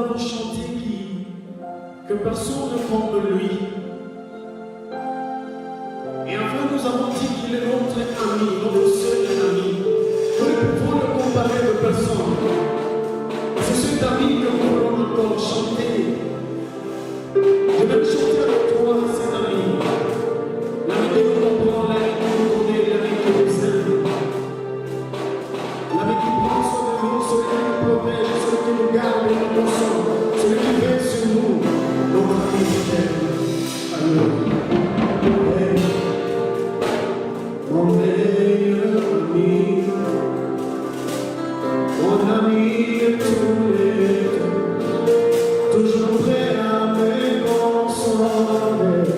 avons chanté que personne ne comme lui. Et enfin, nous avons dit qu'il est notre ami, notre seul ami. Nous ne pouvons le comparer de personne. C'est cet ami que nous voulons encore chanter. Je vais chanter avec toi, cet ami. L'ami qui nous comprend, l'ami qui nous connaît, l'ami qui nous aime. L'ami qui prend soin de nous, celui qui nous protège, celui qui nous garde et nous console, celui qui veille sur nous, notre ami fidèle. Alléluia. Mon meilleur ami, mon ami de tous les temps, toujours prêt à me consoler.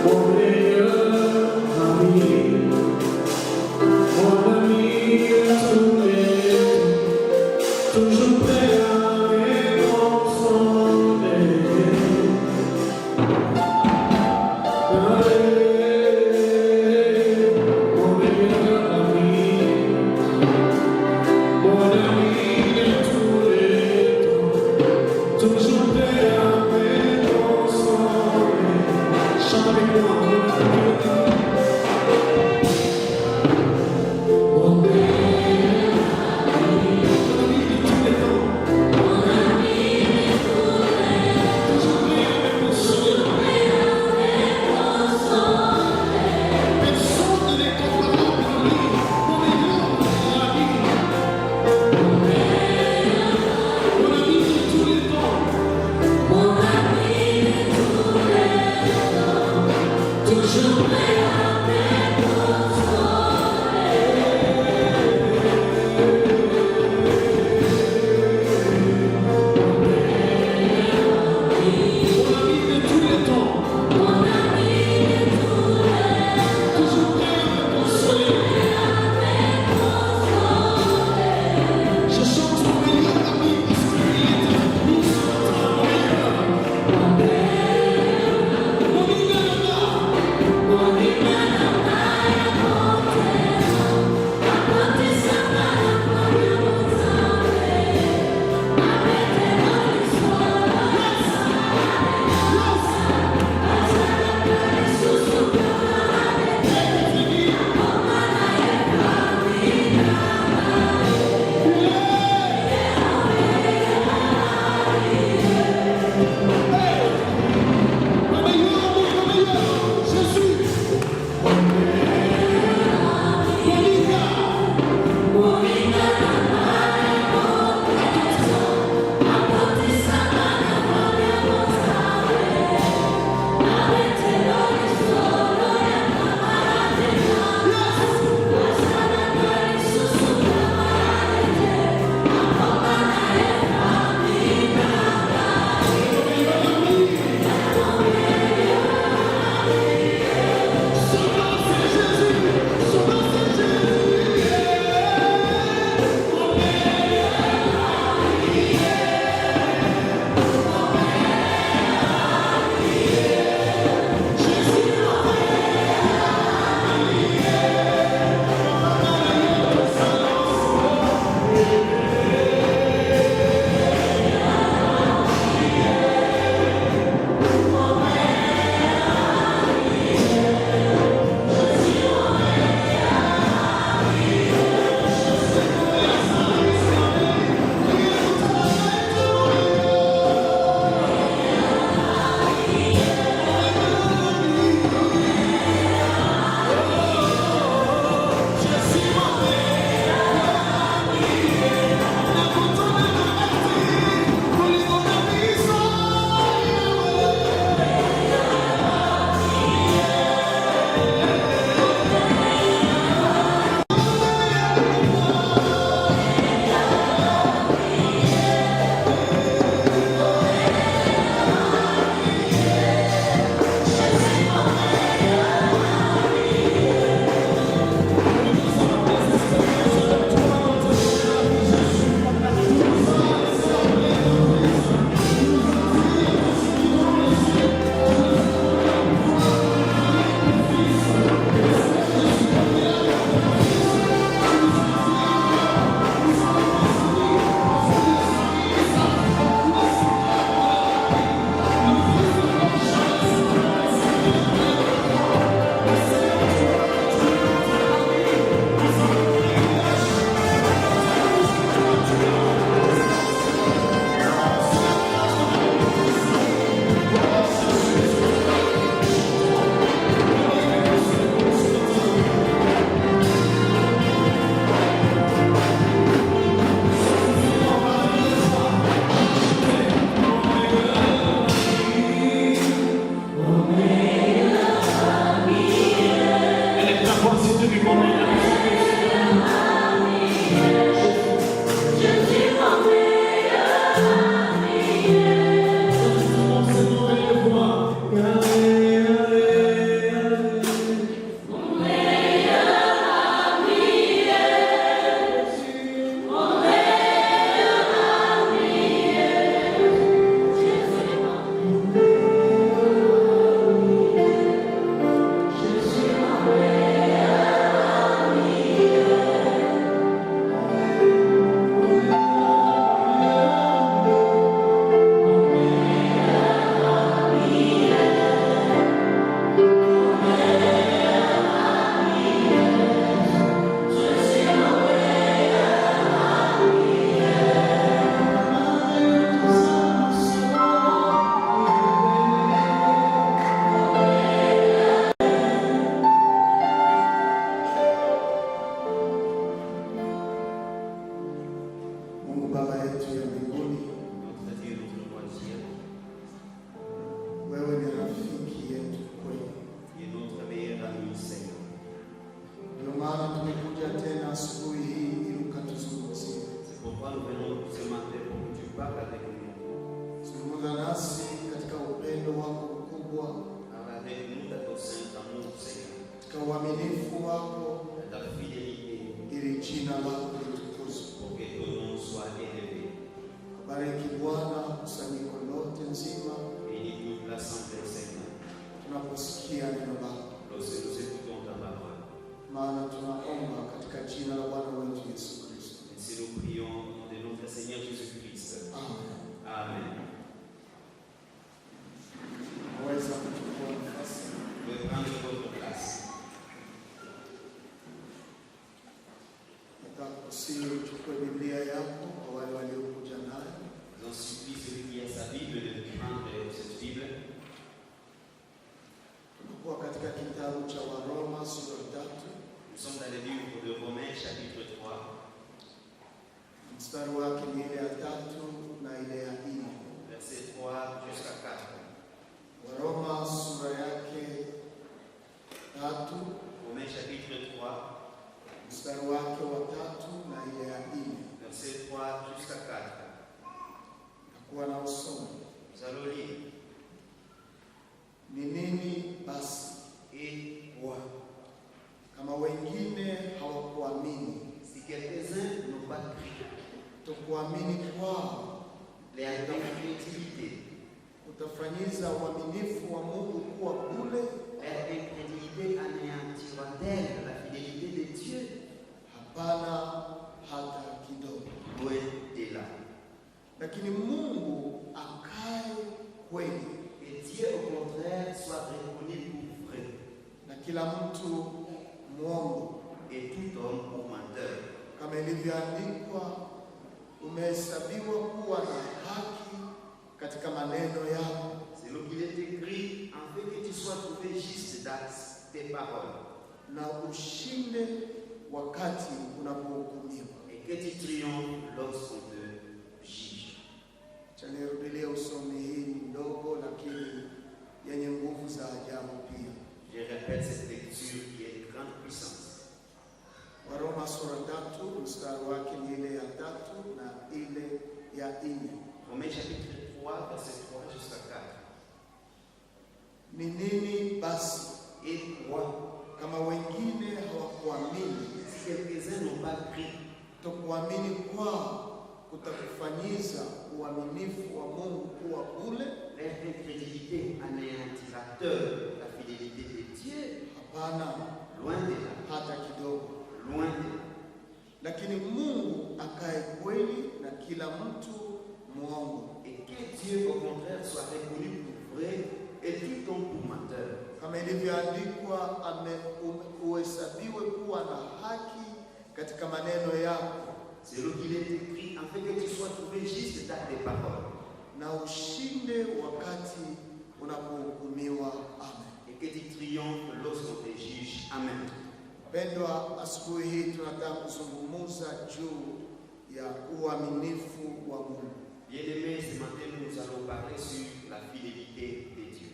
Mon meilleur ami de tous les temps, toujours prêt à me consoler. Toujours prêt à me consoler. Chante avec moi. Mon meilleur ami, mon ami de tous les temps. Mon ami de tous les temps. Toujours prêt à me consoler. Personne ne n'est comparable à lui. Mon meilleur ami. Mon ami de tous les temps. Toujours prêt à me consoler. Mon ami de tous les temps. Toujours prêt à me consoler. Je chante mon meilleur ami parce qu'il est nous sommes mon meilleur. Mon idole. katika uaminifu wako, ta fidélité, ili jina lako litukuzwe. pour que ton nom soit élevé. Bariki Bwana kusanyiko lote nzima Bénis toute l'assemblée au Seigneur. tunaposikia neno lako, Lorsque nous écoutons ta parole, maana tunaomba katika jina la Bwana wetu Yesu Kristo. ainsi nous prions au nom de notre Seigneur Jésus-Christ. Amen. Amen. Naweza kuchukua nafasi. Vous pouvez prendre votre place. Nataka kusihi uchukue Biblia yako kwa wale waliokuja nayo. J'en supplie celui qui a sa Bible de prendre cette Bible. Tunakuwa katika kitabu cha Waroma sura 3 Nous sommes dans le livre de Romains chapitre 3. mstari wake ni ile ya 3 na ile ya 4. Verset 3 jusqu'à 4. Waroma sura yake 3 Romains chapitre 3, mstari wake wa 3 na ile ya 4. verset 3 jusqu'à 4. Takuwa na usomi. Nous allons lire. Ni nini basi Et quoi? kama wengine hawakuamini? Si quelques-uns n'ont pas cru, Kutokuamini kwao les incrédulité, utafanyiza uaminifu wa Mungu kuwa bure? leur incrédulité anéantira-t-elle la fidélité de Dieu? Hapana, hata kidogo. Loin de là. Lakini Mungu akae kweli, Et Dieu, au contraire, soit reconnu pour vrai, na kila mtu mwongo, et tout homme pour menteur. kama ilivyoandikwa, umehesabiwa kuwa na haki katika maneno yako, C'est ce qu'il est écrit, afin que tu sois trouvé juste dans tes paroles, na ushinde wakati unapohukumiwa. et que tu triomphes lorsqu'on te juge. Chanirudilia usomi hii ndogo lakini yenye nguvu za ajabu pia. Je répète cette lecture qui est de grande puissance. Waroma sura 3 mstari wake ni ile ya 3 na ile ya 4. Romains chapitre 3, verset 3 jusqu'à 4. Ni nini basi Et quoi? kama wengine hawakuamini? Si quelques-uns n'ont pas cru, Kutokuamini kwao kutakufanyiza uaminifu wa Mungu kuwa bure? leur incrédulité anéantira-t-elle la fidélité de Dieu? Hapana, Loin de là. hata kidogo. Loin de là. Lakini Mungu akae kweli na kila mtu mwongo, Et que Dieu, au contraire, soit reconnu pour vrai et tout homme pour menteur. kama ilivyoandikwa, uhesabiwe kuwa na haki katika maneno yako, C'est là qu'il est écrit, afin que tu sois trouvé juste dans tes paroles, na ushinde wakati unapohukumiwa. Amen. et que tu triomphes lorsqu'on te juge. Amen. Pendwa, asubuhi hii tunataka kuzungumza juu ya uaminifu wa Mungu, Bien-aimés, ce matin, nous allons parler sur la fidélité de Dieu.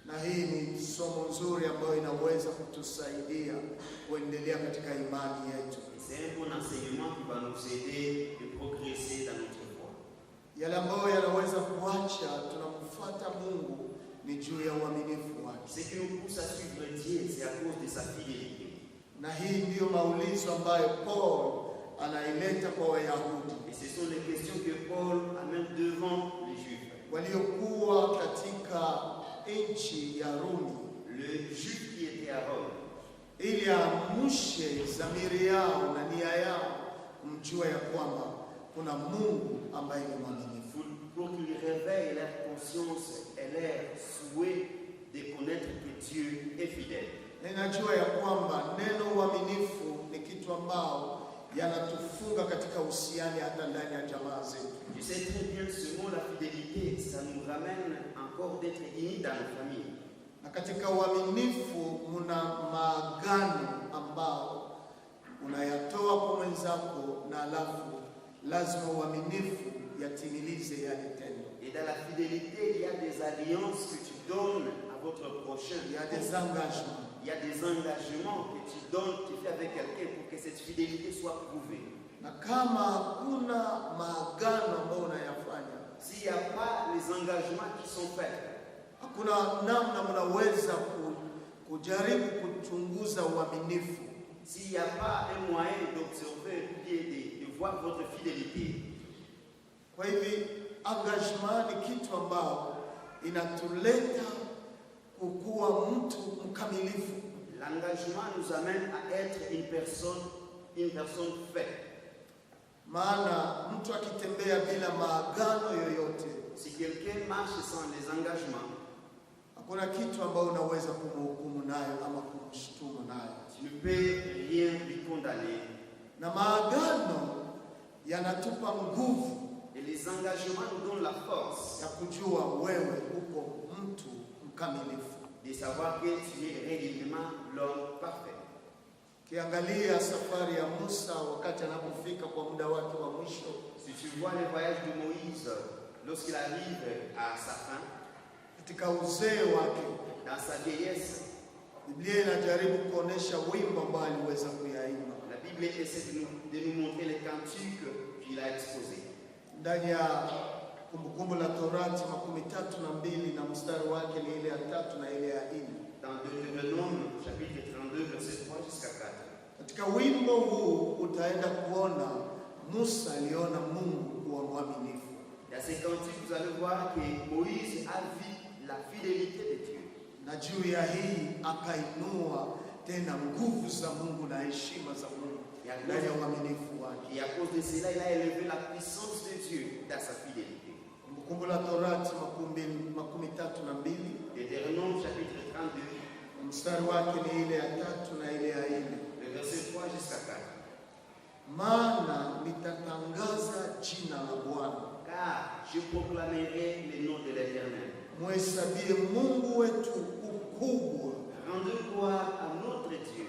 na hii ni somo nzuri ambayo inaweza kutusaidia kuendelea katika imani yetu. C'est un bon enseignement qui va nous aider de progresser dans notre foi. Yale ambayo yanaweza kuacha tunamfuata Mungu ni juu ya uaminifu wake, Ce qui nous pousse à suivre Dieu, c'est à cause de sa fidélité. na hii ndiyo maulizo ambayo Paul anaileta kwa Wayahudi Et ce sont les questions que Paul amène devant les Juifs. waliokuwa katika nchi ya Rumi, Le Juif qui était à Rome, ili amshe dhamiri yao na nia yao kumjua ya kwamba kuna Mungu ambaye ni mwaminifu, pour qu'il réveille leur conscience et leur souhait de connaître que Dieu est fidèle. Ninajua ya kwamba neno uaminifu ni kitu ambao yanatufunga katika uhusiano hata ndani ya jamaa zetu. Je sais très bien ce mot, la fidélité, ça nous ramène encore d'être unis dans nos familles. Na katika uaminifu muna maagano ambao unayatoa kwa mwenzako, na alafu lazima uaminifu yatimilize yale tendo. Et dans la fidélité, il y a des alliances que tu donnes à votre prochain. Il y a des engagements. Il y a des engagements que tu donnes, tu fais avec quelqu'un pour que cette fidélité soit prouvée. Na kama hakuna maagano ambayo unayafanya, S'il n'y a pas les engagements qui sont faits, hakuna namna mnaweza kujaribu kuchunguza uaminifu. s'il n'y a pas un moyen d'observer, de voir votre fidélité. Kwa hivi engagement ni kitu ambao inatuleta kukuwa mtu mkamilifu. L'engagement nous amène à être une personne faite. Maana mtu akitembea bila maagano yoyote, Si quelqu'un marche sans les engagements, hakuna kitu ambao unaweza kumhukumu nayo ama kumshutumu nayo. tu ne peux rien lui condamner. Na maagano yanatupa nguvu Et les engagements nous donnent la force ya kujua wewe uko mtu mkamilifu. de savoir que tu es réellement l'homme parfait. Kiangalia safari ya Musa wakati anapofika kwa muda wake wa mwisho, Si tu vois le voyage de Moïse lorsqu'il arrive à sa fin, katika uzee wake, dans sa vieillesse, Biblia inajaribu kuonesha wimbo ambao aliweza kuyaimba. la Bible essaie de nous montrer les cantiques qu'il a exposés. Ndani ya Kumbukumbu la Torati 32 na mstari wake ni ile ya 3 na ile ya 4. Dans Deutéronome chapitre 32 verset 3 jusqu'à 4. Katika wimbo huu utaenda kuona Musa aliona Mungu kuwa mwaminifu. Dans ces cantiques, vous allez voir que Moïse a vu la fidélité de Dieu. Na juu ya hii akainua tena nguvu za Mungu na heshima za Mungu ndani ya uaminifu wake. Et à cause de cela, il a élevé la puissance de Dieu dans sa fidélité. Kumbukumbu la Torati 32 Deutéronome chapitre 32, mstari wake ni ile ya 3 na ile ya 4. le verset 3 jusqu'à 4. Maana nitatangaza jina la Bwana, Car je proclamerai le nom de l'Éternel. muhesabie Mungu wetu ukubwa, Rendez gloire à notre Dieu.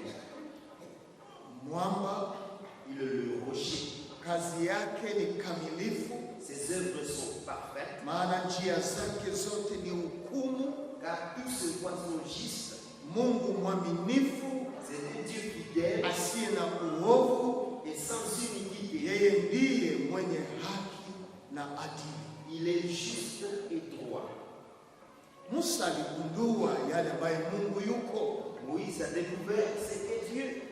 mwamba, Il est le rocher. kazi yake ni kamilifu, Ses œuvres sont parfaites, maana njia zake zote ni hukumu. car tous ses voies sont justes. Mungu mwaminifu, C'est un Dieu fidèle asiye na uovu, et sans iniquité. yeye ndiye mwenye haki na adili. Il est juste et droit. Musa aligundua yale ambayo Mungu yuko, Moïse a découvert ce qu'est Dieu.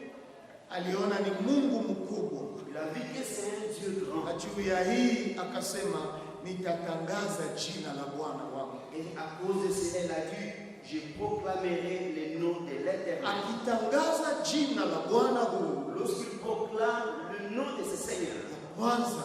aliona ni Mungu mkubwa, Il a vu que c'est un Dieu grand. na juu ya hii akasema nitatangaza jina la Bwana wangu. Et à cause de cela, il a dit, je proclamerai le nom de l'Éternel. Akitangaza jina la Bwana huu, Lorsqu'il proclame le nom de ce Seigneur, kwanza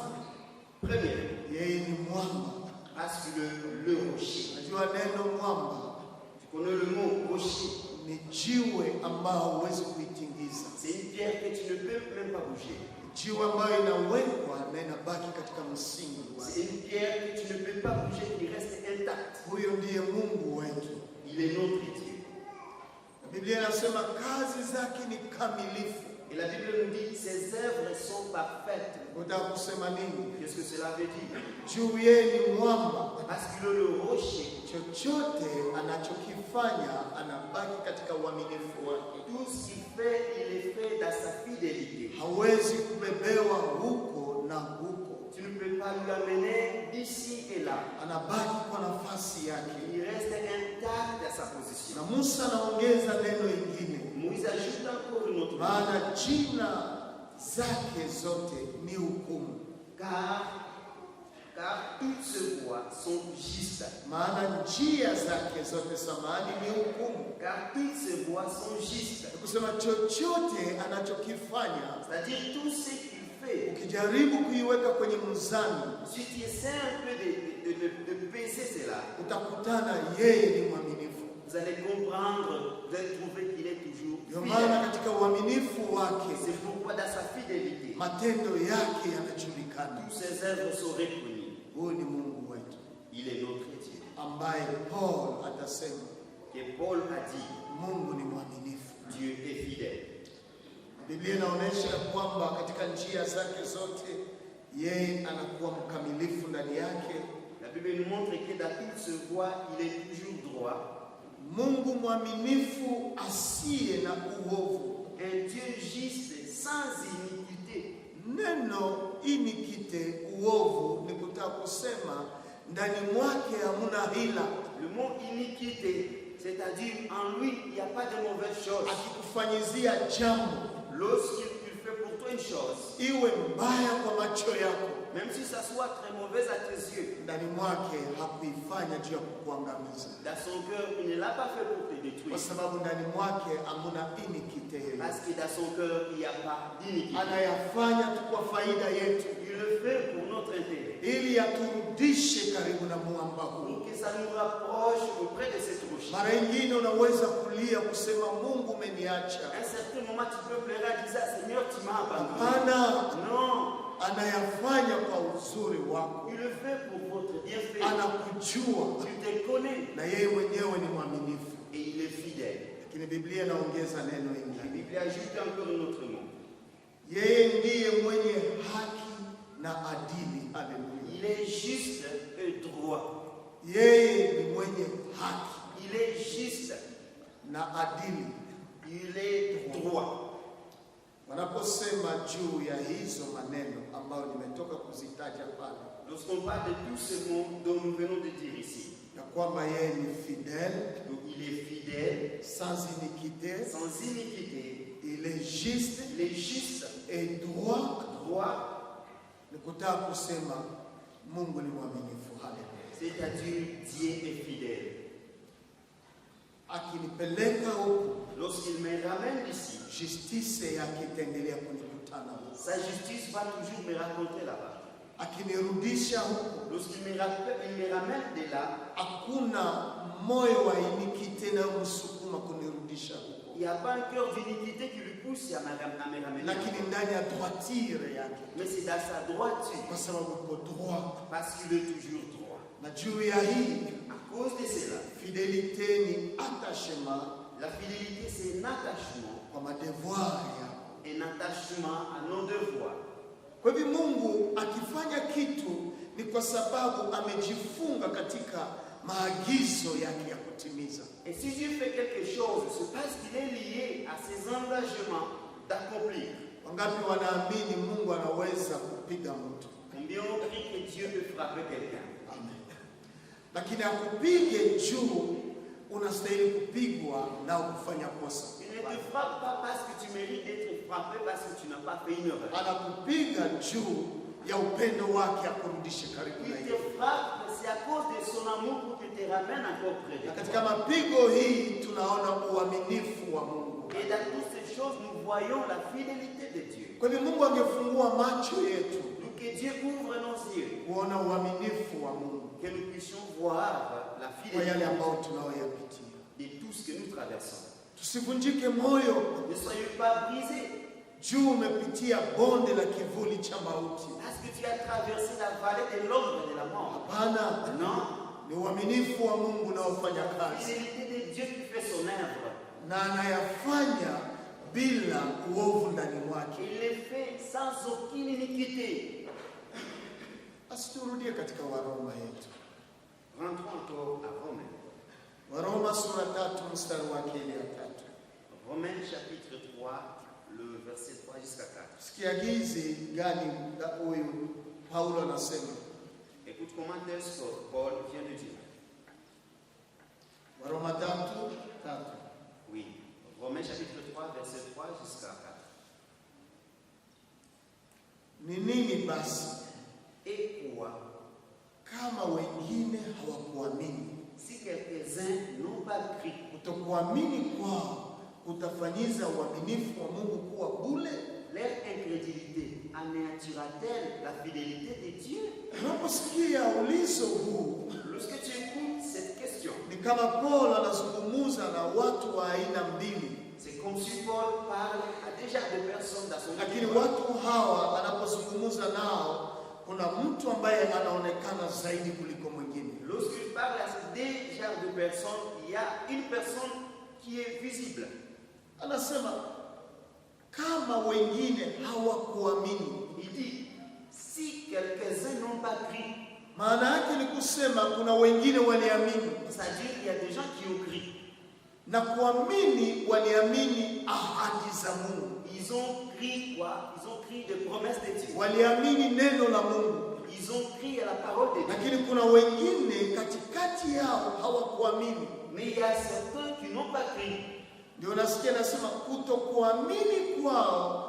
premièrement, yeye ni mwamba. parce que le rocher, Najua neno mwamba tu connais le mot rocher, ni jiwe ambao huwezi kuitingiza, c'est une pierre que tu ne peux même pas bouger. jiwe ambayo inawekwa na inabaki katika msingi wake. C'est une pierre que tu ne peux pas bouger, qui reste intacte. Huyo ndiye Mungu wetu. Il est notre Dieu. Na Biblia inasema kazi zake ni kamilifu. Et la Bible nous dit, ses œuvres sont parfaites. Unataka kusema nini? Qu'est-ce que cela veut dire? Juu yeye ni mwamba, Parce qu'il est le rocher. chochote anachokifanya anabaki katika uaminifu wake. Tout ce qu'il fait, il est fait dans sa fidélité. Hawezi kubebewa huko na huko, Tu ne peux pas lui amener d'ici et là. anabaki kwa nafasi yake. Il reste intact dans sa position. Na Musa anaongeza neno lingine, Moïse ajoute encore une autre maana jina zake zote ni hukumu. car toutes ses voies sont justes. Maana njia zake zote samani ni hukumu. Car toutes ses voies sont justes. Kusema chochote anachokifanya, C'est-à-dire tout ce qu'il fait. ukijaribu kuiweka kwenye mzani, Si tu essaies un peu de peser cela, utakutana yeye ni mwaminifu. vous allez comprendre, vous allez trouver qu'il est toujours Ndio fidèle. maana katika uaminifu wake C'est pourquoi dans sa fidélité, matendo yake yanajulikana. tous ses œuvres sont reconnues. Huyu ni Mungu wetu Il est notre Dieu. ambaye Paul atasema Et Paul a dit, Mungu ni mwaminifu. Dieu est fidèle. Biblia inaonyesha kwamba katika njia zake zote yeye anakuwa mkamilifu ndani yake. La Bible nous montre que dans toutes ses voies, il est toujours droit. Mungu mwaminifu asiye na uovu. Un Dieu juste, sans iniquité. Neno inikite, uovu, ni kutaka kusema ndani mwake hamuna hila. Le mot iniquité C'est-à-dire, en lui, il n'y a pas de mauvaises choses. akikufanyizia jambo Lorsqu'il fait pour toi une chose, iwe mbaya kwa macho yako, même si ça soit très mauvaise à tes yeux, ndani mwake hakuifanya juu ya kukuangamiza, dans son cœur, il ne l'a pas fait pour te détruire. kwa sababu ndani mwake hamuna inikite yoyote. Parce que dans son cœur, il n'y a pas d'iniquité. Anayafanya tu kwa faida yetu, Il le fait pour notre intérêt. ili aturudishe karibu na mwamba huu. Pour que ça nous rapproche auprès de cette roche. Mara nyingine unaweza kulia kusema Mungu umeniacha. À un certain moment, tu peux pleurer en disant, Seigneur, tu m'as abandonné. Hapana, Non, anayafanya kwa uzuri wako, il le fait pour votre bienfait. anakujua Tu te connais na yeye mwenyewe ni mwaminifu. et il est fidèle. Lakini Biblia inaongeza neno La hili, Bible ajoute encore un autre mot. yeye ndiye mwenye haki na adili. Haleluya! Il est juste et droit. Yeye ni mwenye haki Il est juste. na adili. Il est droit. Wanaposema juu ya hizo maneno ambayo nimetoka kuzitaja pale, Lorsqu'on parle de tous ces mots dont nous venons de dire ici, ya kwamba yeye ni fidèle, donc il est fidèle, sans iniquité, sans iniquité, il est juste il est juste, et droit, droit, nikutaka kusema Mungu ni mwaminifu. Haleluya! c'est-à-dire Dieu est fidèle. Akinipeleka huku, Lorsqu'il me ramène ici, justice yake itaendelea kunikutana huku. sa justice va toujours me raconter là-bas. Akinirudisha huku, Lorsqu'il me ramène de là, hakuna moyo wa iniquite na msukuma kunirudisha huku, il n'y a pas un cœur d'iniquité qui lui pousse à me ramener. lakini ndani ya droitire yake, Mais c'est dans sa droiture, kwa sababu uko droit. parce qu'il est toujours droit. Na juu ya hii À cause de cela, fidelite ni attachement la fidélité, c'est un attachement, kwa madevoir yako. un attachement à nos devoirs. Kwa hivyo Mungu akifanya kitu ni kwa sababu amejifunga katika maagizo yake ya kutimiza. Et si Dieu fait quelque chose, c'est parce qu'il est lié à ses engagements d'accomplir. Wangapi wanaamini Mungu anaweza kupiga mtu? Combien on crie que Dieu peut frapper quelqu'un? Amen. Lakini akupige juu unastahili kupigwa na kufanya kosa. Il ne te frappe pas parce que tu mérites d'être frappé parce que tu n'as pas fait une erreur. Anakupiga juu ya upendo wake akurudishe karibu Il na te yeye. frappe, mais c'est à cause de son amour pour qu'il te ramène encore près de Na toi. katika mapigo hii tunaona uaminifu wa Mungu. Et dans toutes ces choses, nous voyons la fidélité de Dieu. Kwa hivyo Mungu angefungua macho yetu Donc que Dieu ouvre nos yeux, kuona uaminifu wa Mungu que nous puissions voir la kwa yale fidélité ambayo tunayoyapitia. de tout ce que nous traversons. Tusivunjike moyo Ne soyez pas brisés juu umepitia bonde la kivuli cha mauti. parce que tu as traversé la vallée de l'ombre de la mort. Hapana, Non, ni uaminifu wa Mungu unaofanya la kazi fidélité de Dieu qui fait son œuvre. na anayafanya bila uovu ndani mwake. Il le fait sans aucune iniquité. Basi turudie katika Waroma yetu. Rentrons encore à Romains. Waroma sura 3 mstari wake ile ya 3. Romains chapitre 3, le verset 3 jusqu'à 4. Sikia gizi gani huyu Paulo anasema. Écoute comment est-ce que Paul vient de dire. Waroma 3:3. Oui, Romains chapitre 3, verset 3 jusqu'à 4. Ni nini basi Et quoi? kama wengine hawakuamini? Si quelques-uns n'ont pas cru, Kutokuamini kwao kutafanyiza uaminifu wa Mungu kuwa bure? leur incrédulité anéantira-t-elle la fidélité de Dieu? Unaposikia ulizo huu, Lorsque tu écoutes cette question, ni kama Paulo anazungumza na watu wa aina mbili, c'est comme si Paul parle à déjà des personnes dans son lakini histoire. watu hawa anapozungumza nao, kuna mtu ambaye anaonekana zaidi kuliko mwingine. Lorsqu'il parle à ces deux genres de personnes, il y a une personne qui est visible. Anasema kama wengine hawakuamini. Il dit, si quelques-uns n'ont pas cru, Maana yake ni kusema kuna wengine waliamini, c'est-à-dire qu'il y a des gens qui ont cru. na kuamini waliamini ahadi za Mungu, Ils ont cru quoi? Ils ont cru des promesses de Dieu. waliamini neno la Mungu. Ils ont cru à la parole de Dieu. Lakini kuna wengine katikati yao hawakuamini. mais il y a certains qui n'ont pas cru. Ndio nasikia nasema kutokuamini kwao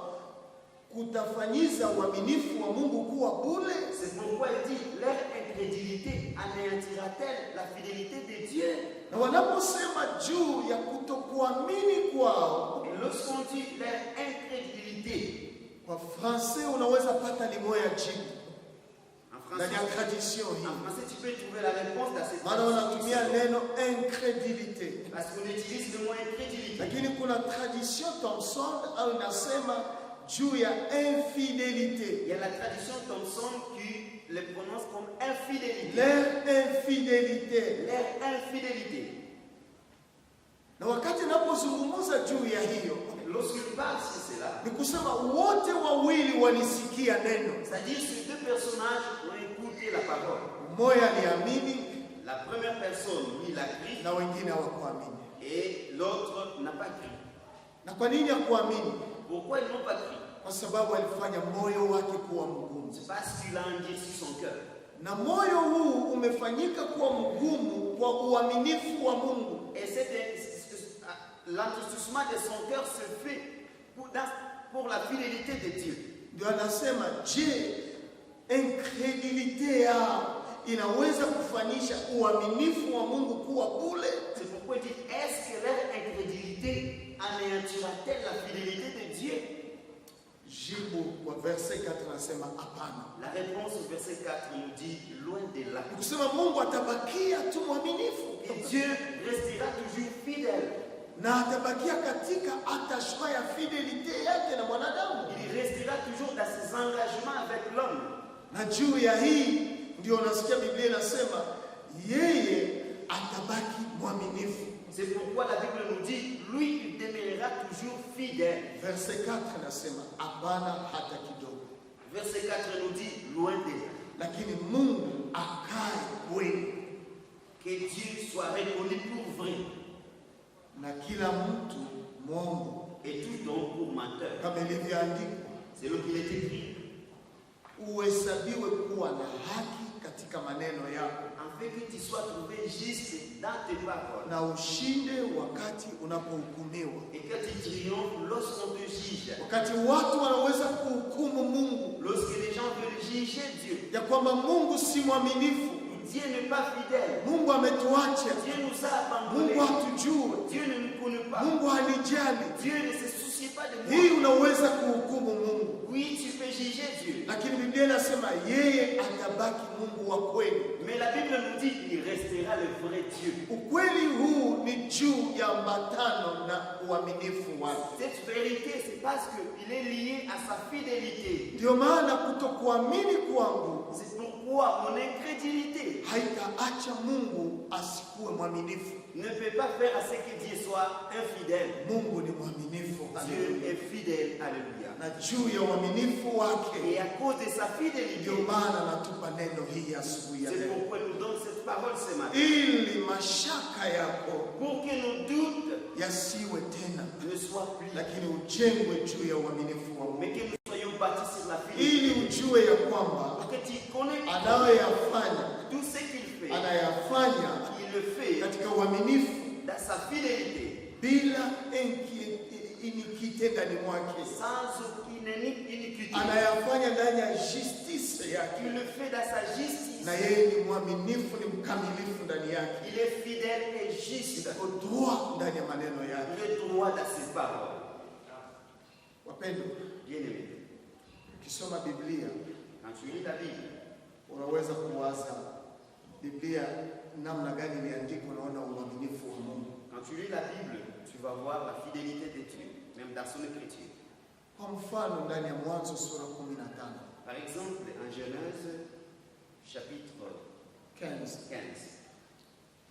kutafanyiza uaminifu wa Mungu kuwa bure. C'est pourquoi il dit leur incrédulité anéantira-t-elle la fidélité de Dieu? Na wanaposema juu ya kutokuamini kwao, Et lorsqu'on dit leur incrédulité, kwa français unaweza pata limoya jibu en ndani ya tradition hii. français tu peux trouver la réponse dans cette Maana wanatumia neno incrédulité. parce qu'on utilise le mot incrédulité. Lakini kuna tradition Thompson au inasema juu ya infidélité. Il y a la tradition Thompson qui le prononce comme infidélité. Leur infidélité. Leur infidélité. Na wakati napozungumza juu ya hiyo, Lorsqu'il parle sur cela, ni kusema wote wawili walisikia neno. c'est-à-dire ces deux personnages ont écouté la parole. Mmoja aliamini La première personne, lui, l'a cru na wengine hawakuamini. et l'autre n'a pas cru. Na kwa nini hakuamini? Pourquoi ils n'ont pas cru? Kwa sababu alifanya moyo wake kuwa mgumu. C'est parce qu'il a endurci son cœur. Na moyo huu umefanyika kuwa mgumu kwa uaminifu wa Mungu. Et l'endurcissement de son cœur se fait pour la fidélité de Dieu. Ndio anasema, je, incredulité yao inaweza kufanyisha uaminifu wa Mungu kuwa bure? C'est pourquoi il dit, est-ce que leur incrédulité anéantira-t-elle la fidélité de Dieu? Jibu kwa verset 4 anasema hapana. La réponse au verset 4 nous dit, loin de là. Kusema Mungu atabakia tu mwaminifu. Et Dieu restera toujours fidèle. Na atabakia katika attachement ya fidelite yake na mwanadamu. Il restera toujours dans ses engagements avec l'homme. Na juu ya hii ndio unasikia Biblia inasema yeye atabaki mwaminifu. C'est pourquoi la Bible nous dit, lui, il demeurera toujours fidèle. Verset 4 nasema hapana hata kidogo. Verset 4 nous dit, loin de là. Lakini Mungu akae kweli. Que Dieu soit reconnu pour vrai. Na kila mtu mwongo. Et tout donc pour menteur. Kama ilivyoandikwa, C'est ce qu'il est écrit. Uhesabiwe kuwa na haki katika maneno yako. Afin que tu sois trouvé juste dans tes paroles. Na ushinde wakati unapohukumiwa. Et que tu triomphes lorsqu'on te juge. Wakati watu wanaweza kuhukumu Mungu, Lorsque les gens veulent juger Dieu. ya kwamba Mungu si mwaminifu, Dieu n'est pas fidèle. Mungu ametuacha, Dieu nous a abandonnés. Mungu hatujui, Dieu ne nous connaît pas. Mungu hanijali. Dieu ne se soucie pas de moi. Hii unaweza kuhukumu Mungu. Oui, tu peux juger Dieu. Lakini Biblia inasema yeye atabaki Mungu wa kweli. Mais la Bible nous dit qu'il restera le vrai Dieu. Ukweli huu ni juu ya mbatano na uaminifu wake. Cette vérité, c'est parce qu'il est lié à sa fidélité. Ndio maana kutokuamini kwangu C'est pourquoi mon incrédulité haitaacha Mungu asikuwe mwaminifu. ne peut pas faire à ce que Dieu soit infidèle. Mungu ni mwaminifu. Dieu est fidèle. Alléluia. Na juu ya uaminifu wake Et à cause de sa fidélité, ndio maana natupa neno hii asubuhi ya c'est leo, pourquoi nous donne cette parole ce matin. ili mashaka yako Pour que nos doutes yasiwe tena, ne soient plus, lakini ujengwe juu ya uaminifu wa mais Mungu, que nous soyons bâtis sur la fidélité. ili ujue ya kwamba Pour que tu connais anayoyafanya tout ce qu'il fait, anayafanya il le fait katika uaminifu dans sa fidélité, bila inikite ndani mwake, sans aucune iniquité. anayafanya ndani ya justice yake, Il le fait dans sa justice. na yeye ni mwaminifu, ni mkamilifu ndani yake, Il est fidèle et juste. iko droit ndani ya maneno yake. Il est droit dans ses paroles. Wapendwa, Bien-aimé, ukisoma Biblia quand tu lis la Bible, unaweza kuwaza Biblia namna gani imeandikwa, unaona uaminifu wa Mungu. quand tu lis la Bible, tu vas voir la fidélité de Dieu, même dans son écriture. Kwa mfano ndani ya Mwanzo sura 15 Par exemple, en Genèse, chapitre 15.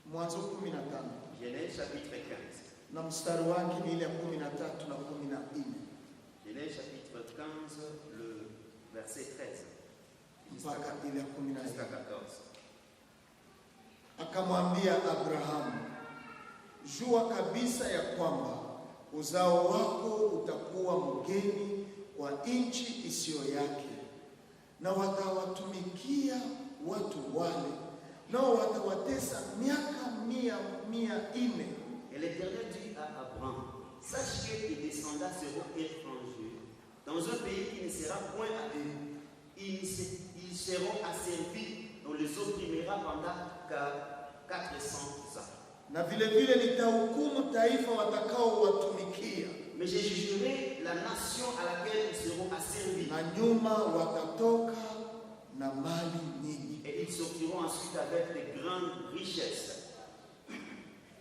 Mwanzo 15 Genèse, chapitre 15. na mstari wake ni ile ya 13 na 14. Genèse, chapitre 15, le verset 13 mpaka ile ya jusqu'à 14. 14. Akamwambia Abrahamu, jua kabisa ya kwamba uzao wako utakuwa mgeni wa nchi isiyo yake, na watawatumikia watu wale, nao watawatesa miaka 400. Et l'Éternel dit à Abraham, sache que tes descendants seront étrangers dans un pays qui ne sera point à eux. Ils seront asservis, on les opprimera pendant 400 ans. Na vile vile nitahukumu taifa watakao watumikia. Mais je jugerai la nation à laquelle ils seront asservis. Na nyuma watatoka na mali nyingi. Et ils sortiront ensuite avec de grandes richesses.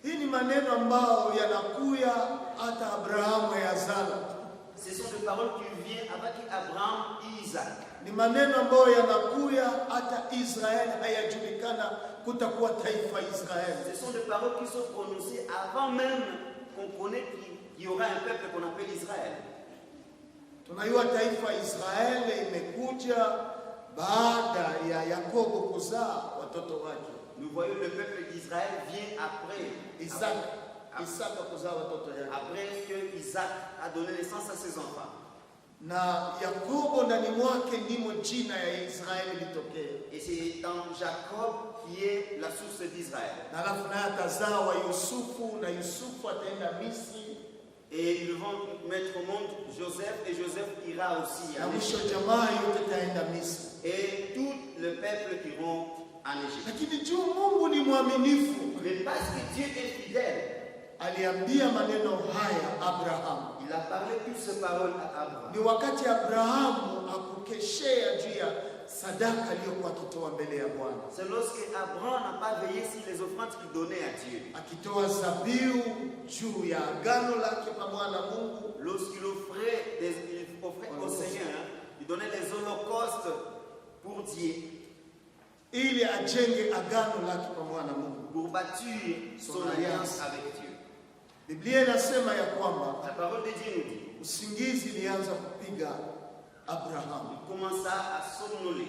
Hii ni maneno ambayo yanakuya hata Abrahamu yazala. Ce sont des paroles qui viennent avec Abraham et Isaac. Ni maneno ambayo yanakuya hata Israeli hayajulikana kutakuwa taifa Israeli. Ce sont des paroles qui sont prononcées avant même qu'on connaisse qu'il y aura un peuple qu'on appelle Israël. Tunajua taifa Israeli imekuja baada ya Yakobo kuzaa watoto wake. Nous voyons le peuple d'Israël vient après Isaac kuzaa watoto yake. Après que Isaac a donné naissance à ses enfants. Na Yakobo ndani mwake ndimo jina ya Israeli litokea. Et c'est dans Jacob qui est la source d'Israël. Na alafu naye atazaa wa Yusufu na Yusufu ataenda Misri. Et ils vont mettre au monde Joseph et Joseph ira aussi Na en mwisho Égypte. jamaa yote itaenda Misri. Et tout le peuple iront en Égypte. Lakini juu Mungu ni mwaminifu. Mais parce que Dieu est fidèle, Aliambia maneno haya Abraham. il a parlé toutes ces paroles à Abraham. Ni wakati Abrahamu akukeshea juu ya sadaka aliyokuwa akitoa mbele ya Bwana. C'est lorsque Abraham n'a pas veillé sur les offrandes qu'il donnait à Dieu. Akitoa zabihu juu ya agano lake pamoja na Mungu. Lorsqu'il offrait au Seigneur, il donnait les holocaustes pour Dieu. Ili ajenge agano lake pamoja na Mungu. Pour bâtir son alliance avec Dieu. Biblia inasema ya kwamba La parole de Dieu nous dit, usingizi ilianza kupiga Abrahamu il commença à somnoler.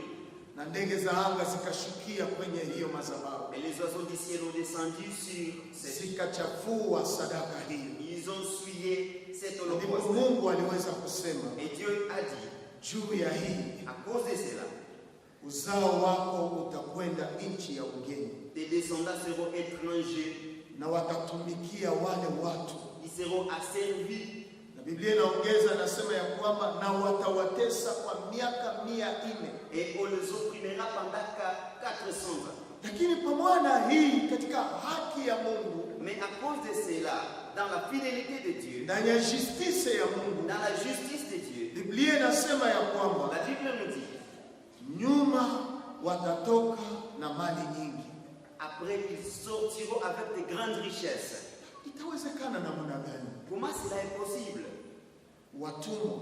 na ndege za anga zikashukia kwenye hiyo madhabahu. Et les oiseaux du ciel ont descendu sur cette île. Zikachafua sadaka hiyo. Ils ont souillé cette Ndipo holocauste. Mungu aliweza kusema Et Dieu a dit, juu ya hii à cause de cela, uzao wako utakwenda nchi ya ugeni tes descendants seront étrangers, na watatumikia wale watu. ils seront asservis. Na Biblia inaongeza nasema ya kwamba na watawatesa kwa miaka 400. Et on les opprimera pendant 400 ans. Lakini pamoja na hii katika haki ya Mungu, Mais à cause de cela, dans la fidélité de Dieu, ndani ya justice ya Mungu, dans la justice de Dieu, Biblia inasema ya kwamba la Bible nous dit, nyuma watatoka na mali nyingi. après ils sortiront avec de grandes richesses. Itawezekana namna gani? Comment cela est possible? Watumwa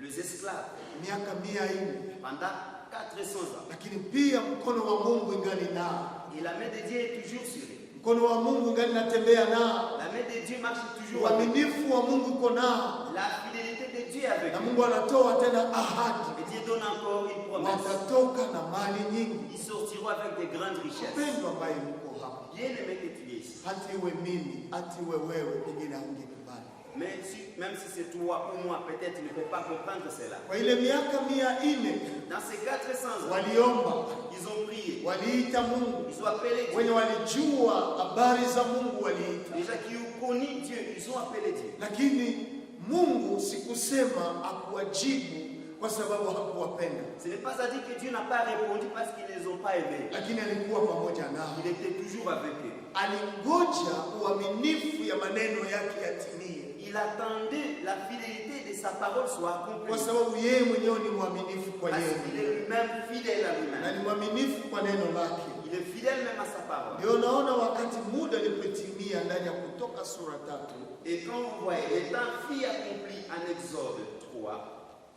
Les esclaves, miaka 400, pendant 400 ans. lakini pia mkono wa Mungu ingali nao. Et la main de Dieu est toujours sur eux. Mkono wa Mungu ingali natembea nao. La main de Dieu marche toujours avec eux. Uaminifu wa Mungu uko nao. La fidélité de Dieu avec Na eux. Mungu anatoa tena ahadi. Et Dieu donne encore une promesse. Watatoka na mali nyingi. Ils sortiront avec de grandes richesses. Mpendwa ambaye uko hapa, Bien aimé que tu es ici. hata iwe mimi, hata iwe wewe, pengine haungekubali. Mais même si c'est toi ou moi, peut-être tu ne peux pas comprendre cela. Kwa ile miaka 400 Dans ces 400 ans, waliomba, ils ont prié. waliita Mungu. Ils ont appelé Dieu. Wenye walijua habari za Mungu waliita. Les gens qui ont connu Dieu, ils ont appelé Dieu. Lakini Mungu sikusema akuwajibu kwa sababu hakuwapenda. Ce n'est pas à dire que Dieu n'a pas répondu parce qu'ils ne les ont pas aimés. Lakini alikuwa pamoja nao. Il était toujours avec eux. Alingoja uaminifu ya maneno yake yatimie. Il attendait la fidélité de sa parole soit Kwa accomplie. sababu yeye mwenyewe ni mwaminifu kwa Parce yeye. qu'il est lui-même fidèle à Na lui-même. ni mwaminifu kwa neno lake. Il est fidèle même à sa parole. Ndio naona wakati muda ulipotimia ndani ya Kutoka sura 3 Et quand vous voyez, le temps fut accompli en Exode 3,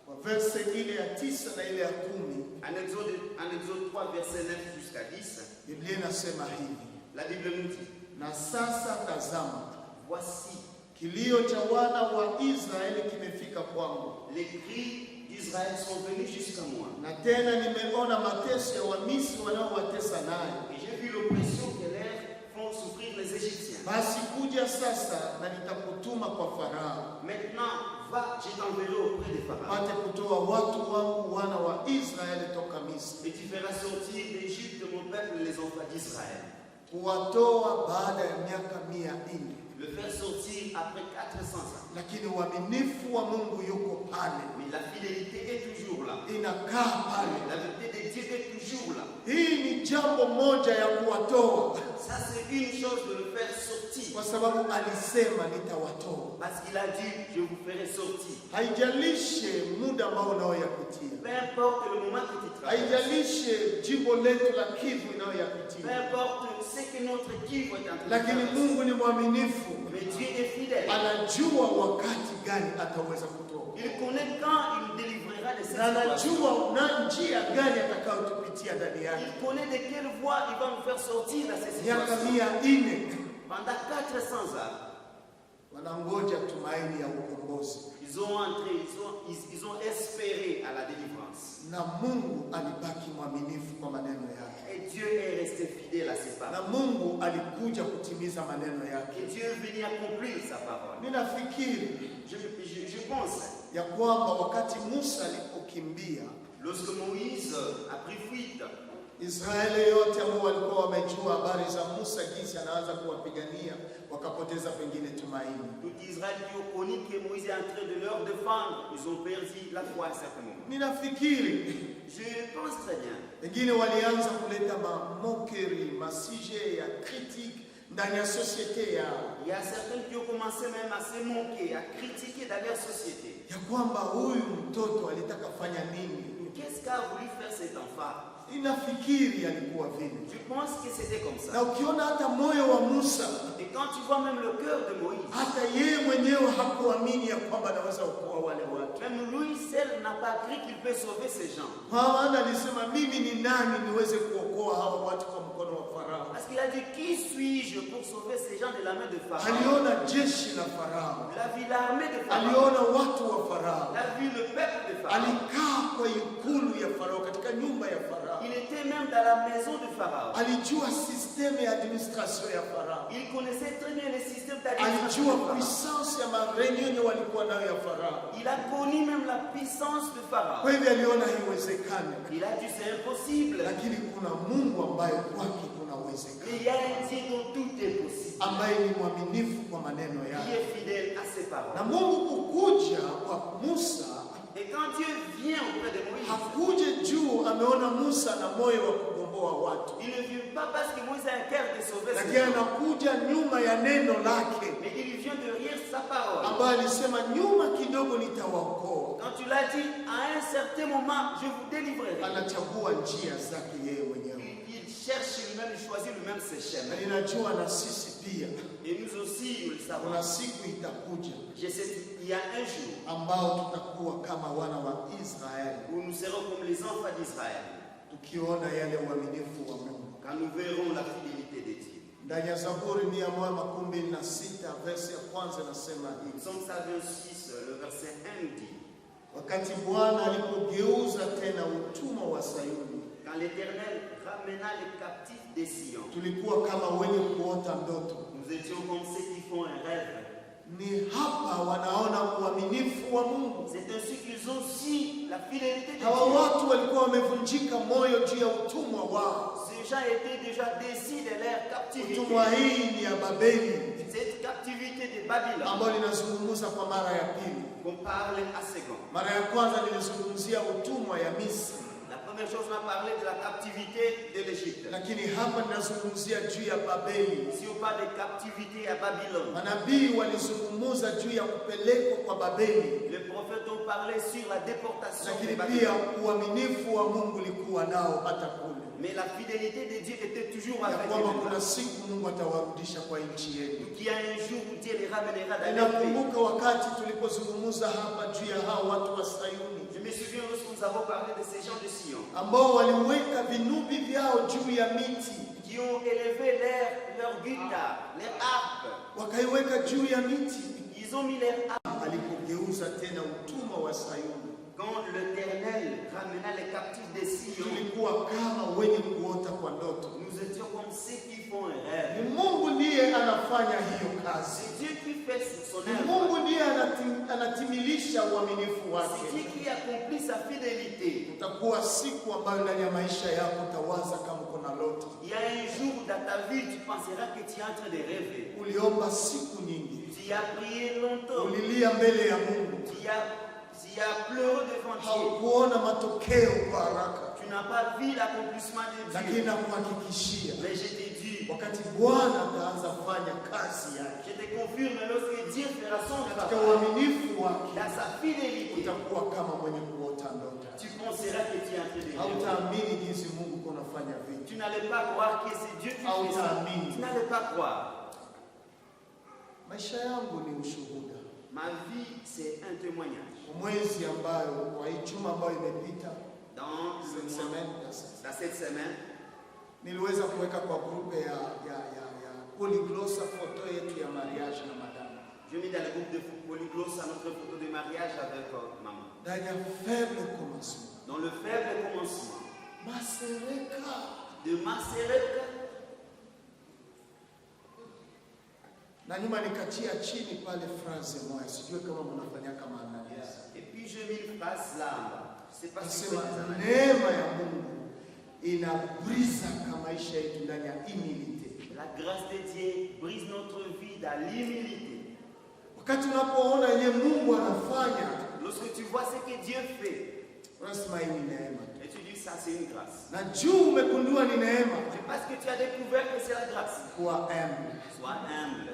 kwa verse ile ya 9 na ile ya 10, en Exode 3, verset 9 jusqu'à 10, Biblia inasema hivi: la Bible nous dit, na sasa tazama, voici, kilio cha wana wa Israeli kimefika kwangu, les cris d'Israël sont venus jusqu'à moi. na tena nimeona mateso ya Wamisri wanaowatesa naye. Et j'ai vu l'oppression que leur font souffrir les Égyptiens. Basi kuja sasa na nitakutuma kwa Farao, Maintenant, va, je t'enverrai auprès de Pharaon. pate kutoa watu wangu wana wa Israeli toka Misri. Et tu feras sortir d'Égypte mon peuple, les enfants d'Israël. kuwatoa baada ya miaka 400. Le faire sortir après 400 ans. Lakini uaminifu wa Mungu yuko pale. Mais la fidélité est toujours là. Inakaa pale. La vérité de Dieu est toujours là. Hii ni jambo moja ya kuwatoa. Ça c'est une chose de le faire sortir. Kwa sababu alisema nitawatoa. Parce qu'il a dit, je vous ferai sortir. Haijalishe muda ambao unaoyapitia. Peu importe le moment que tu traverses. Haijalishe jimbo letu la Kivu inayoyapitia. Peu importe ce que notre Kivu est en train de Lakini traverser. Mungu ni mwaminifu. Mais Dieu est fidèle. Anajua wakati gani ataweza kutoa. Il connaît quand il nous délivrera de cette Na situation. anajua na njia gani atakayotupitia ndani yake. Il connaît de quelle voie il va nous faire sortir de cette Miaka situation. 400 Pendant 400 ans, wanangoja tumaini ya ukombozi. ils ont espéré à la délivrance. Na Mungu alibaki mwaminifu kwa maneno yake. Et Dieu est resté fidèle à ses Na paroles. Mungu alikuja kutimiza maneno yake. Et Dieu est venu accomplir sa parole. Ninafikiri Je pense, ya kwamba wakati Musa alipokimbia, lorsque Moïse a pris fuite, Israeli yote ambao walikuwa wamejua habari za Musa jinsi anaanza kuwapigania, wakapoteza pengine tumaini. tout Israël qui ont connu que Moïse est en train de leur défendre, ils ont perdu la foi à certains moments. Ninafikiri Je pense très bien. wengine walianza kuleta mokeri, masije ya critique ndani ya societe yao, Il y a certains qui ont commencé même à se moquer, à critiquer dans leur société. ya kwamba huyu mtoto alitaka fanya nini. Qu'est-ce qu'a voulu faire cet enfant? Inafikiri alikuwa vile. Je pense que c'était comme Na ça. ukiona hata moyo wa Musa, Et quand tu vois même le cœur de Moïse, hata yeye mwenyewe hakuamini ya kwamba anaweza kuokoa wale watu. même lui seul n'a pas cru qu'il peut sauver ces gens. Maana alisema mimi ni nani niweze kuokoa hawa watu kwa mkono wa Farao. Parce qu'il a dit, qui suis-je pour sauver ces gens de la main de Pharaon? Aliona jeshi la Farao, Il a vu l'armée de Pharaon. aliona watu wa Farao, Il a vu le peuple de Pharaon. alikaa kwa ikulu ya Farao, katika nyumba ya Farao. Il était même dans la maison de Pharaon. Alijua systeme ya administration ya Farao, Il connaissait très bien le système alijua d'administration de Pharaon. puissance ya mareunion walikuwa nayo ya Farao. Il a connu même la puissance de Pharaon. Kwa hivyo aliona haiwezekani, Il a dit, c'est impossible. lakini kuna Mungu ambaye kwake Mais kunawezekana, il y a un Dieu dont tout est possible. ambaye ni mwaminifu kwa maneno Qui yake. est fidèle à ses Na paroles. Mungu kukuja kwa Musa, Et quand Dieu vient auprès de Moïse, hakuje juu ameona Musa na moyo wa kugomboa watu, il ne vient pas parce que Moïse a un cœur de sauver ses lakini gens. anakuja nyuma ya neno lake Mais il vient derrière sa parole. ambaye alisema nyuma kidogo nitawaokoa. Quand tu l'as dit, à un certain moment, je vous délivrerai. Anachagua njia zake yeye mwenyewe, Il cherche lui-même, il choisit lui-même ses na chemins. ninajua na sisi pia Et nous aussi, nous le savons. kuna siku itakuja Je sais qu'il y a un jour ambao tutakuwa kama wana wa Israeli, où nous serons comme les enfants d'Israël, tukiona yale uaminifu wa Mungu. quand nous verrons la fidélité de Dieu. Ndani ya Zaburi 126 verse ya kwanza nasema hivi: Psaume 126, le verset 1 nous dit, wakati Bwana alipogeuza tena utumwa wa Sayuni, quand l'Éternel ramena les captifs des Sion, tulikuwa kama wenye kuota ndoto. nous étions comme ceux qui font un rêve. Ni hapa wanaona uaminifu wa Mungu. C'est ainsi qu'ils ont su la fidélité de Hawa Dieu. watu walikuwa wamevunjika moyo juu ya utumwa wao. Ces gens étaient déjà décis de leur captivité. Utumwa hii ni ya Babeli Cette captivité de Babylone, ambayo linazungumza kwa mara ya pili. qu'on parle à second. Mara ya kwanza nilizungumzia utumwa ya Misri, La première chose, on a parlé de la captivité de l'Égypte. lakini hapa ninazungumzia juu ya Babeli. Si on parle de captivité à Babylone, Manabii walizungumza juu ya kupelekwa kwa Babeli, les prophètes ont parlé sur la déportation de lakini pia Babylone. uaminifu wa Mungu ulikuwa nao hata kule, Mais la fidélité de Dieu était toujours ya avec kwamba eux. kuna siku Mungu atawarudisha kwa nchi yetu. Qu'il y a un jour où Dieu les ramènera dans leur pays. Ninakumbuka wakati tulipozungumza hapa juu ya hao watu wa Sayuni Je me souviens lorsque nous avons parlé de ces gens de Sion ambao waliweka vinubi vyao juu ya miti, qui ont élevé leur guitare, leur harpe. wakaiweka juu ya miti. Ils ont mis leur harpe. Alipogeuza tena utumwa wa Sayuni, Quand l'Éternel ramena les captifs de Sion, tulikuwa kama wenye kuota kwa ndoto. nous étions comme ceux qui font un rêve. Ni Mungu ndiye anafanya hiyo kazi. C'est Dieu qui fait son Ni œuvre. Mungu ndiye anatimilisha anakamilisha uaminifu c'est wake. Dieu qui accomplit sa fidélité. Utakuwa siku ambayo ndani ya maisha yako utawaza kama uko na lote. Il y a un jour dans ta vie, tu penseras que tu es en train de rêver. Uliomba siku nyingi, Tu as prié longtemps. ulilia mbele ya Mungu, Tu as pleuré devant Dieu. haukuona matokeo kwa haraka, Tu n'as pas vu l'accomplissement de lakini Dieu. nakuhakikishia Mais je te dis, wakati Bwana ataanza kufanya kazi yake je te confirme, lorsque Dieu fera son katika travail, uaminifu wake, dans sa fidélité, utakuwa kama mwenye kuota ndoto. tu penseras que tu es en train de rêver. Hautaamini jinsi Mungu kunafanya vitu. Tu n'allais pas croire que c'est Dieu qui fait ça. Tu n'allais pas croire. Maisha yangu ni ushuhuda. Ma vie, c'est un témoignage. Mwezi ambayo kwa hii juma ambayo imepita, Dans cette semaine, niliweza kuweka kwa grupe ya Polyglossa foto yetu ya mariage na madame. je mis dans le groupe de Polyglossa notre photo de mariage avec maman. Ndani ya faible commencement. Dans le faible commencement Masereka. de Masereka, Na nyuma nikachia chini pale phrase moja. Sijui kama mnafanya kama analysis. et puis je mis une phrase là en bas. Je ne sais pas si Nasema vous avez neema ya Mungu inabrisa kama maisha yetu ndani ya humility. la grâce de Dieu brise notre vie dans l'humilité. Wakati unapoona yeye Mungu anafanya, Lorsque tu vois ce que Dieu fait, unasema hii ni neema. et tu dis ça c'est une grâce. Na juu umegundua ni neema, C'est parce que tu as découvert que c'est la grâce. kuwa humble. Sois humble.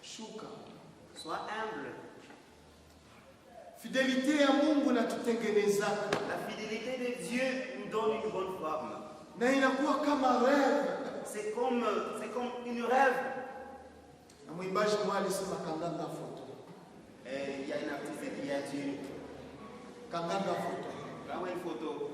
Shuka. Sois humble. Fidelite ya Mungu inatutengeneza La fidélité de Dieu nous donne une bonne forme. na inakuwa kama rêve. C'est comme une rêve. Na mwimbaji mmoja alisema kanganga foto. Il y a une artiste qui a dit Kanganga foto. vraiment une photo.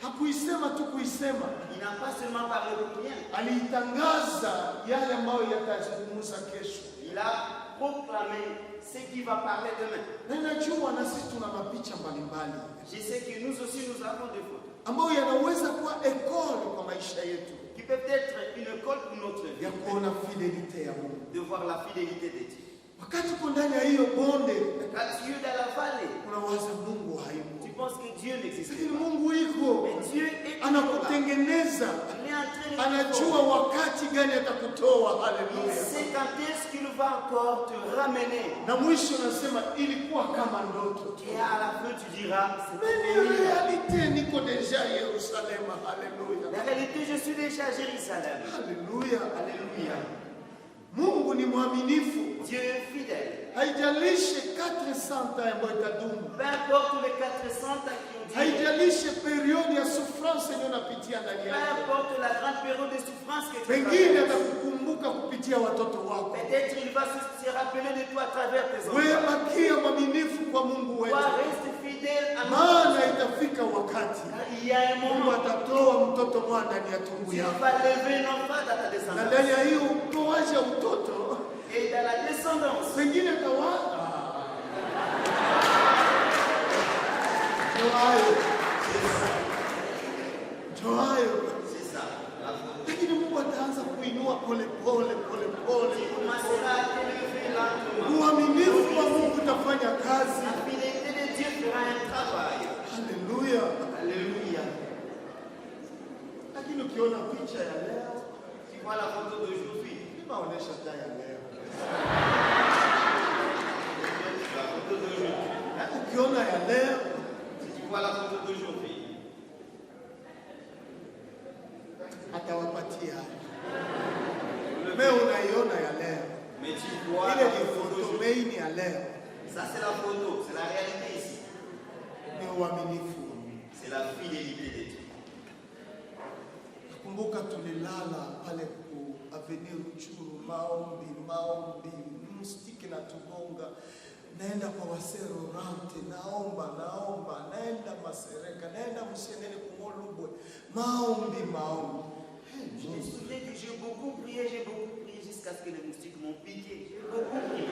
Hakuisema tu kuisema, Il n'a pas seulement parlé de rien. aliitangaza yale ambayo yatazungumza kesho. Il a proclamé ce qui va parler demain. Na najua na sisi tuna mapicha mbalimbali Je sais que nous aussi nous avons des photos ambayo yanaweza kuwa ekole kwa maisha yetu qui peuvent être une école pour notre vie. ya kuona fidelite ya Mungu. De voir la fidélité de Dieu. Wakati uko ndani ya hiyo bonde, Quand tu es dans la vallée, unawaza Mungu hayupo, tu penses que Dieu n'existe lakini pas. Mungu iko, Mais Dieu est anakutengeneza, Il est en train de anajua wakati gani atakutoa. Il Haleluya! sait quand est-ce qu'il va encore te ramener. Na mwisho nasema ilikuwa kama ndoto tu. Et à la fin, tu diras, c'est Mais fini. realite niko deja Yerusalemu. Haleluya! La réalité, je suis déjà à Jérusalem. Haleluya! Alléluia. Mungu ni mwaminifu. Dieu est fidèle. Haijalishi 400 ans ambayo itadumu, Peu importe les 400 ans qui ont dit, haijalishi periodi ya souffrance yenye unapitia ndani peu yako. importe la grande période de souffrance que tu Pengine traverses, atakukumbuka kupitia watoto wako. peut-être il va se rappeler de toi à travers tes Wewe enfants. bakia mwaminifu kwa Mungu Toi, wetu, reste fidèle à nous. maana itafika wakati Car il y a un Mungu moment atatoa mtoto mwana ndani ya tumbo où il yako, va lever un enfant dans ta na descendance. ndani ya hiyo utoaji wa mtoto Et dans la descendance, pengine tawaza Joayo, c'est ça. La faute. lakini Mungu ataanza kuinua pole pole pole pole. Tu commenceras à t'élever lentement. Uaminifu wa Mungu utafanya kazi. La fidélité de Dieu fera un travail. Haleluya! Alléluia. Lakini ukiona picha ya leo, Tu vois la photo d'aujourd'hui. inaonyesha taa ya leo. La photo d'aujourd'hui. Ukiona ya leo, Si tu vois la photo d'aujourd'hui, atawapatia. Wewe unaiona ya leo, mais tu vois ile la ni photo foto d'aujourd'hui. main ya leo, Ça c'est la photo, c'est la réalité ici. ni uaminifu. C'est la fidélité de Dieu. Nakumbuka tulilala pale ku Avenue Ruchuru, maombi, mstiki na tubonga. Naenda kwa waserorante, naomba, naenda Masereka, naenda Mshenene kumolubwe, maombi. Je me souviens que j'ai beaucoup prié jusqu'à ce que les moustiques m'ont piqué. J'ai beaucoup prié.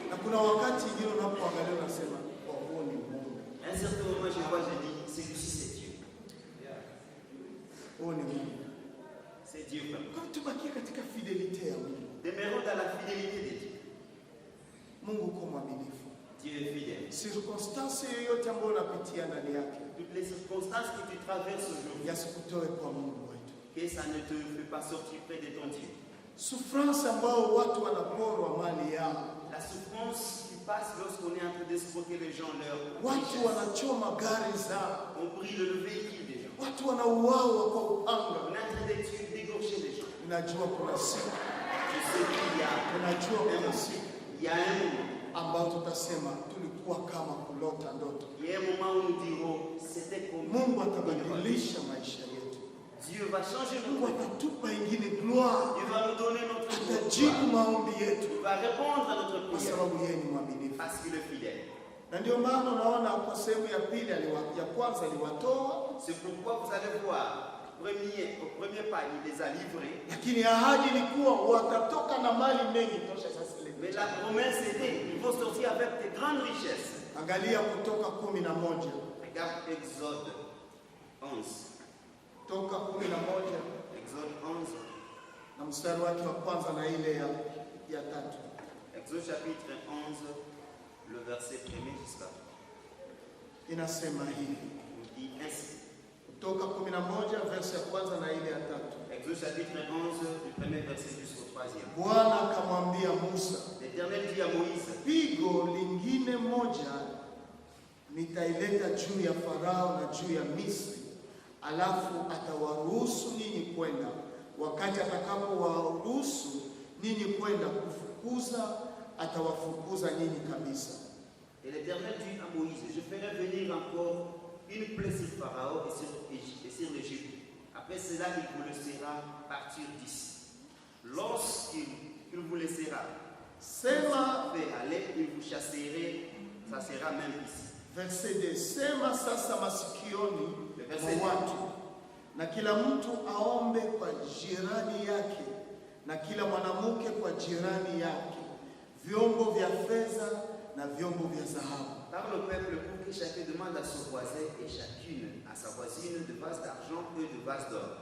Na kuna wakati ingine unapoangalia unasema kwa huo ni Mungu, À un certain moment, je vois, je dis, celui-ci c'est Dieu. huo ni Mungu. C'est Dieu vraiment. Kwa hiyo tubakie katika fidelite ya Mungu. Demeurons dans la fidélité de Dieu. circonstance yoyote ambayo unapitia ndani yake, toutes les circonstances que tu traverses aujourd'hui, yasikutoe kwa Mungu wetu. que ça ne te fait pas sortir près de ton Dieu. Souffrance ambao watu wanaporwa mali yao, La souffrance qui passe lorsqu'on est en train d'escroquer les gens leur watu richesse. wanachoma gari zao, On brûle le véhicule des gens. watu wanauawa kwa On upanga. est en train de tuer, d'égorger les gens. Najua kuna siku, Je sais qu'il y a najua un kuna moment, siku il y a un moment, ambao tutasema tulikuwa kama kulota ndoto. il y a un moment où nous dirons, c'était comme Mungu une rêve. atabadilisha maisha yetu. Dieu va changer Mungu notre vie. atatupa ingine gloire, Dieu va nous donner notre atajibu gloire. maombi yetu Il va répondre à notre kwa prière sababu yeye ni mwaminifu. parce qu'il est fidèle. Na ndio maana unaona kwa sehemu ya pili ya kwanza aliwatoa, C'est pourquoi vous allez voir, au premier pas, il les a livrés. lakini ahadi ilikuwa watatoka na mali mengi tosha. Sasa Mais la promesse était, ils vont sortir avec de grandes richesses. angalia Kutoka 11, Regarde Exode 11. Kutoka 11 Exode 11. na mstari wake wa kwanza na ile ya tatu. Exode chapitre 11, le verset 1er jusqu'à. Inasema hivi, Il dit ainsi. Kutoka 11 verse ya kwanza na ile ya tatu. Exode chapitre 11, du premier verset jusqu'au 3e. Bwana akamwambia Musa, L'Éternel dit à Moïse, pigo lingine moja nitaileta juu ya Farao na juu ya Misri, alafu atawaruhusu ninyi kwenda. Wakati atakapowaruhusu ninyi kwenda kufukuza, atawafukuza nyinyi kabisa. et l'Éternel dit à Moïse, je ferai venir encore une plaie sur Pharaon et sur l'Égypte. Après cela, il vous laissera partir d'ici. Lorsqu'il vous laissera Sema fait aller, il vous ça sera même ici. verse 2, sema sasa masikioni mwa watu, na kila mtu aombe kwa jirani yake na kila mwanamke kwa jirani yake vyombo vya fedha na vyombo vya dhahabu. Par le peuple, pour que chacun demande à son voisin et chacune à sa voisine de vases d'argent et de vases d'or.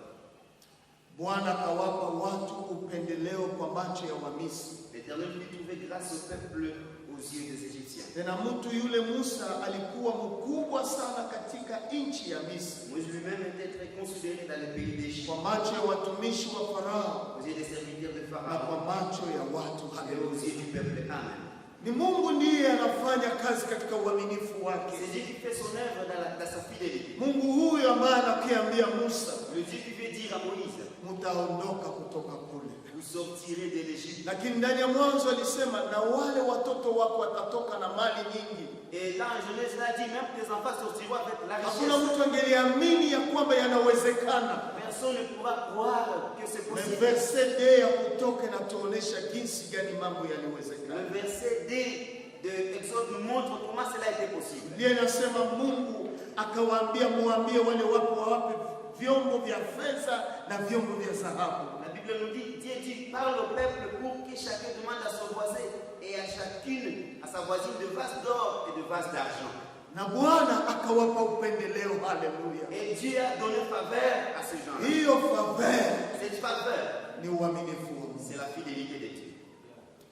Bwana akawapa watu upendeleo kwa macho ya Wamisri. L'Éternel lui trouvait grâce au peuple aux yeux des Égyptiens. Tena mtu yule Musa alikuwa mkubwa sana katika nchi ya Misri, Moïse lui-même était très considéré dans le pays d'Égypte, kwa macho ya watumishi wa Farao aux yeux des serviteurs de na Pharaon kwa macho ya watu et halali. aux yeux du peuple. Amen. Ni Mungu ndiye anafanya kazi katika uaminifu wake. C'est Dieu qui fait son œuvre dans sa fidélité. Mungu huyu ambaye anakiambia Musa, Le Dieu qui veut dire à Moïse, mtaondoka kutoka kule. vous sortirez de l'Égypte. Lakini ndani ya Mwanzo alisema na wale watoto wako watatoka na mali nyingi. Et là, en Genèse, il a dit, même tes enfants sortiront avec la Hakuna richesse. mtu angeliamini ya kwamba yanawezekana. Personne ne pourra croire que c'est Na possible. verse D ya Kutoka inatuonesha jinsi gani mambo yaliwezekana. Le verset D de Exode nous montre comment cela était possible. Ndiye anasema Mungu akawaambia, muambie wale wako wawape vyombo vya fedha na vyombo vya dhahabu. La Bible nous dit, Dieu dit, parle au peuple pour que chacun demande à son voisin et à chacune, à sa voisine, de vases d'or et de vases d'argent. Na Bwana akawapa upendeleo. Haleluya! Et Dieu a donné faveur à ces gens-là. Hiyo faveur Cette faveur, ni uaminifu wa Mungu, c'est la fidélité de Dieu.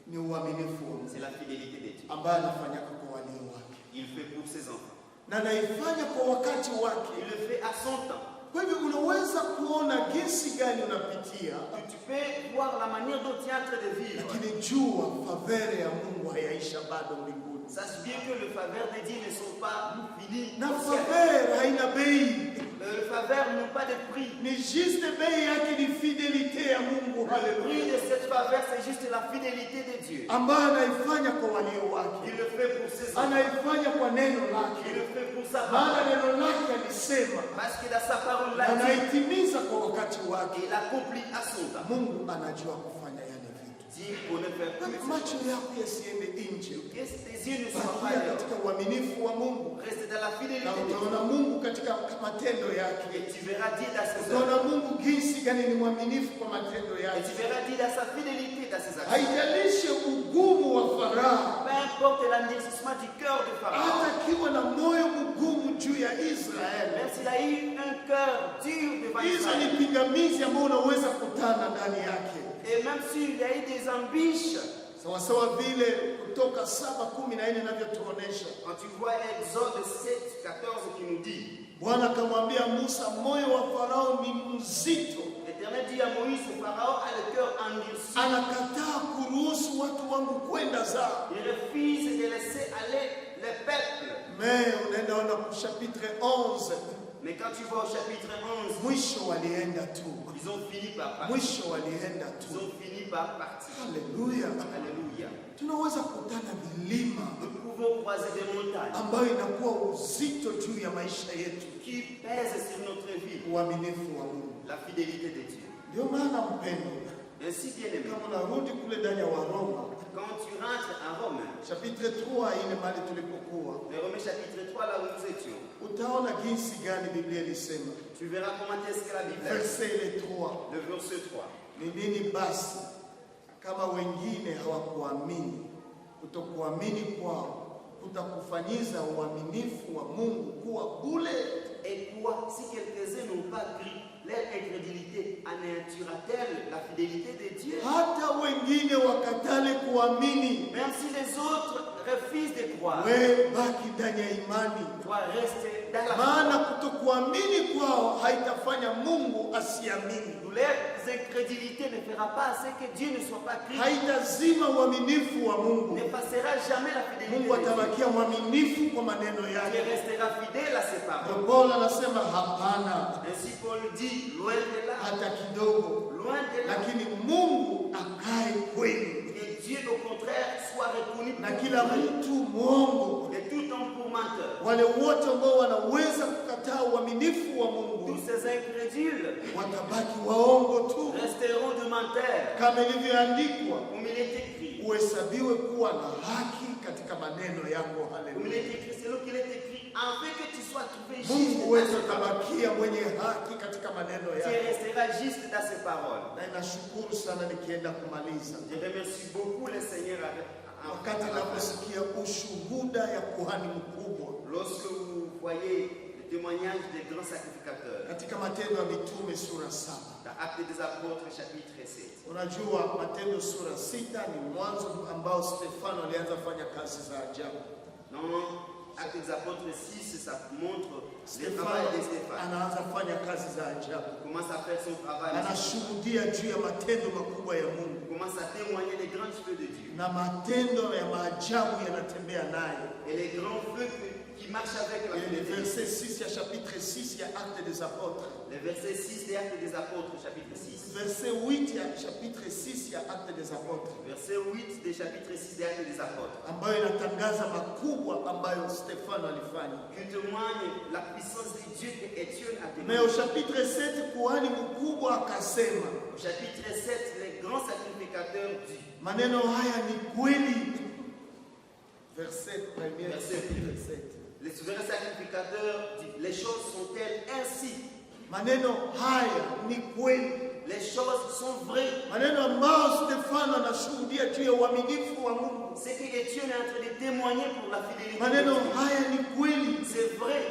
ni uaminifu wa Mungu C'est la fidélité de Dieu. ambaye anafanya kwa walio wake Il fait pour ses enfants. na anaifanya kwa wakati Il wake. le fait à son temps. Kwa hivyo unaweza kuona jinsi gani unapitia, Tu peux voir la manière dont tu es en train de vivre. lakini jua faveur ya Mungu hayaisha bado mbinguni, Sache bien que les faveurs de Dieu ne sont pas finies. na faveur haina bei. Les faveurs n'ont pas de prix. Ni juste bei yake ni fidelite ya Mungu. Le prix Haleluya! de cette faveur, c'est juste la fidélité de Dieu. Ambaye anaifanya kwa walio Il wake, le fait pour ses enfants. anaifanya kwa neno Il lake, le fait pour sa maana parole. neno lake alisema Parce que dans sa parole, na là, dit, anaitimiza kwa wakati wake. il accomplit à son temps. Mungu anajua kufanya yale vitu. Dieu connaît faire Kwa hivyo plus. macho yako yasiende nje, Que tes yeux ne soient pas bakia dehors. katika uaminifu wa Mungu, Reste dans la fidélité na de Dieu. utaona Mungu katika matendo Et yake. tu verras Dieu dans ses œuvres. Utaona Mungu jinsi gani ni mwaminifu kwa matendo Et yake. tu verras Dieu dans sa fidélité, dans ses actions. Haijalishi ugumu wa Farao, Peu importe l'endurcissement du cœur de Pharaon. hata akiwa na moyo mgumu juu ya Israeli. Même s'il a eu un cœur dur devant Hizo Israël. ni pingamizi ambayo unaweza kutana ndani yake, Et même s'il y a eu des embûches, Sawasawa vile Kutoka 7:14 inavyotuonesha. Quand tu vois Exode 7:14 qui nous dit, Bwana akamwambia Musa, moyo wa Farao ni mzito. l'Éternel dit à Moïse, Pharaon a le cœur endurci. Anakataa kuruhusu watu wangu kwenda zao. Il refuse de laisser aller le peuple. Mais unaenda ona chapitre 11. Mais quand tu vas au chapitre 11, Mwisho walienda tu. ils ont fini par partir. Mwisho walienda Ils tu. ont fini par partir. Haleluya. Alléluia. Tunaweza kutana milima Nous pouvons croiser des montagnes ambayo inakuwa uzito juu ya maisha yetu. qui pèsent sur notre vie. Uaminifu wa Mungu. La fidélité de Dieu. Ndio maana mpendo, Ainsi, bien aimé, kama unarudi kule ndani ya Waroma quand tu rentres en Romains, chapitre 3 ile mali tulipokuwa, les Romains chapitre 3, là où nous étions, utaona jinsi gani Biblia ilisema. tu verras comment est-ce que la Bible est. Verset ile 3. Le verset 3. Ni nini basi kama wengine hawakuamini? Kutokuamini kwao kutakufanyiza uaminifu wa Mungu kuwa bure? Et quoi, si quelques-uns n'ont pas cru, leur incrédulité anéantira-t-elle la fidélité de Dieu? Hata wengine wakatale kuamini, Même si les autres refusent de croire, we baki ndani ya imani, toi reste dans la maana foi. kutokuamini kwao haitafanya Mungu asiamini, Leur incrédulité ne fera pas ce que Dieu ne soit pas cru, haitazima uaminifu wa Mungu. ne passera jamais la fidélité Mungu de Dieu. atabakia mwaminifu kwa maneno Dieu yake. restera fidèle à ses paroles. Paul anasema hapana, Ainsi Paul dit, loin de là, hata kidogo, loin de là, lakini Mungu akae kweli, que Dieu au contraire soit reconnu na pour kila vrai, mtu mwongo, et tout homme pour menteur. wale wote ambao wanaweza kukataa uaminifu wa Mungu Tous ces incrédules watabaki waongo tu, resteront de menteurs, kama ilivyoandikwa, comme il est écrit. uhesabiwe kuwa na haki katika maneno yako. Comme il Haleluya! est écrit, c'est là qu'il est écrit, afin que tu sois trouvé Mungu juste wetu dans ses paroles. atabakia mwenye haki katika maneno Tu yake. resteras juste dans ses paroles. Na inashukuru sana nikienda kumaliza, Je remercie beaucoup le Seigneur wakati naposikia ushuhuda ya kuhani mkubwa lorsque vous voyez le témoignage des grands sacrificateurs katika Matendo ya Mitume sura 7. dans Actes des Apôtres chapitre 7. Unajua Matendo sura 6 ni mwanzo ambao Stefano alianza fanya kazi za ajabu. Dans Actes des Apôtres 6, ça montre le Stefano travail de Stéphane. anaanza fanya kazi za ajabu, Il commence à faire son travail. anashuhudia juu ya matendo makubwa ya Mungu Il commence à témoigner des grands feux de Dieu. na matendo ya maajabu yanatembea naye. Et les grands feux qui marchent avec la Le fidélité. verset 6 ya chapitre 6 ya Actes des Apôtres, Le verset 6 des Actes des Apôtres, chapitre 6. verset 8 ya chapitre 6 ya Actes des Apôtres, Verset 8 des chapitre 6 des Actes des Apôtres. ambayo inatangaza makubwa ambayo Stefano alifanya. Qui témoigne la puissance de Dieu que Étienne a Mais au témoigné. chapitre 7 kuhani mkubwa akasema, Au chapitre 7, les grands sacrificateurs dit, maneno haya ni kweli. Verset 1 Verset chapitre 7. les souverains sacrificateurs dit, les choses sont-elles ainsi? Maneno haya ni kweli, Les choses sont vraies. maneno ambayo Stefano anashuhudia juu ya uaminifu wa Mungu. Ce que Étienne est en train de témoigner pour la fidélité de Maneno Dieu, haya ni kweli. c'est vrai.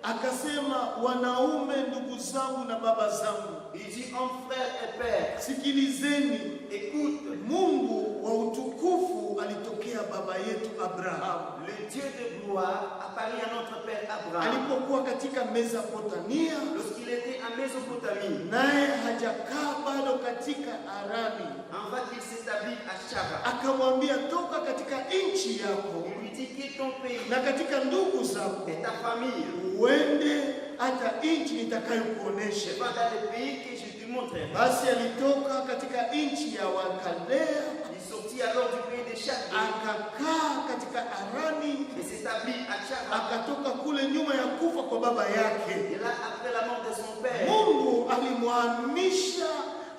Akasema, wanaume, ndugu zangu na baba zangu, Il dit, hommes, frères et pères, sikilizeni, écoute, Mungu wa utukufu alitokea baba yetu Abrahamu le Dieu de gloire apparut à notre père Abraham alipokuwa katika Mesopotamia, lorsqu'il était en Mésopotamie, naye hajakaa bado katika Arani. avant qu'il s'établit à Chara. Akamwambia, toka katika nchi yako Il lui dit, quitte ton pays na katika ndugu zako, et ta famille, uende hata nchi nitakayokuonesha. et va dans le pays que je te montrerai. Basi alitoka katika nchi ya Wakaldea Il sortit alors du pays de Chaldée akakaa katika Arani, et s'établit à Chara. akatoka kule nyuma ya kufa kwa baba yake. Et là, après la mort de son père, Mungu alimhamisha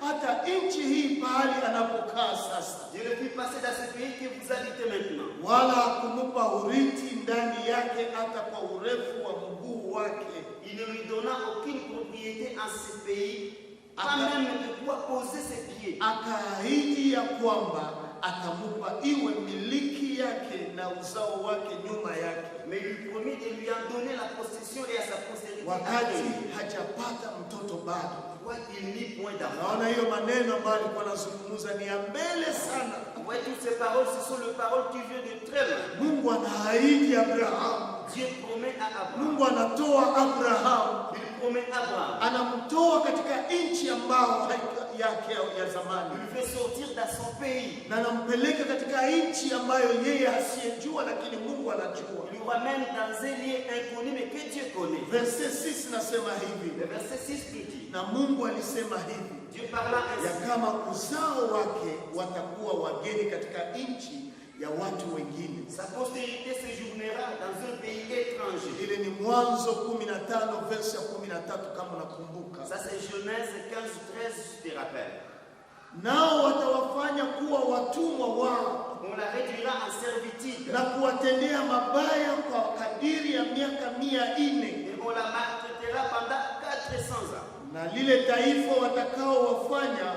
hata nchi hii pahali anapokaa sasa, Dieu le fit passer dans ce pays que vous habitez maintenant. wala hakumupa urithi ndani yake hata kwa urefu wa mguu wake. Il ne lui donna aucune propriété en ce pays, pas Aka- même de quoi poser ses pieds. Akaahidi ya kwamba atamupa iwe miliki yake na uzao wake nyuma yake, Mais il lui promit de lui en donner la possession et à sa postérité. wakati après. hajapata mtoto bado. Quoi qu'il n'eut point d'enfant. Naona hiyo maneno ambayo alikuwa anazungumza ni ya mbele sana. Vous voyez, toutes ces paroles, ce sont les paroles qui viennent de très loin. Mungu anaahidi Abrahamu. Dieu promet à Abraham. Mungu anatoa Abrahamu. Il promet à Abraham. Anamtoa katika nchi ambao yake ya zamani. Il fait sortir dans son pays. Na anampeleka katika nchi ambayo yeye asiyejua lakini Mungu anajua. Il nous ramène dans un lieu inconnu mais que Dieu connaît. Verset 6 nasema hivi. Le verset 6 nous dit. Na Mungu alisema hivi. Dieu parla ainsi. Ya kama uzao wake watakuwa wageni katika nchi ya watu wengine. Sa postérité séjournera dans un pays étranger. Ile ni Mwanzo 15 verse 13 kama unakumbuka. Ça c'est Genèse 15:13, je te rappelle. Nao watawafanya kuwa watumwa wao. On la réduira en servitude. Na kuwatendea mabaya kwa kadiri ya miaka 400. Et on la maltraitera pendant 400 ans. Na lile taifa watakaowafanya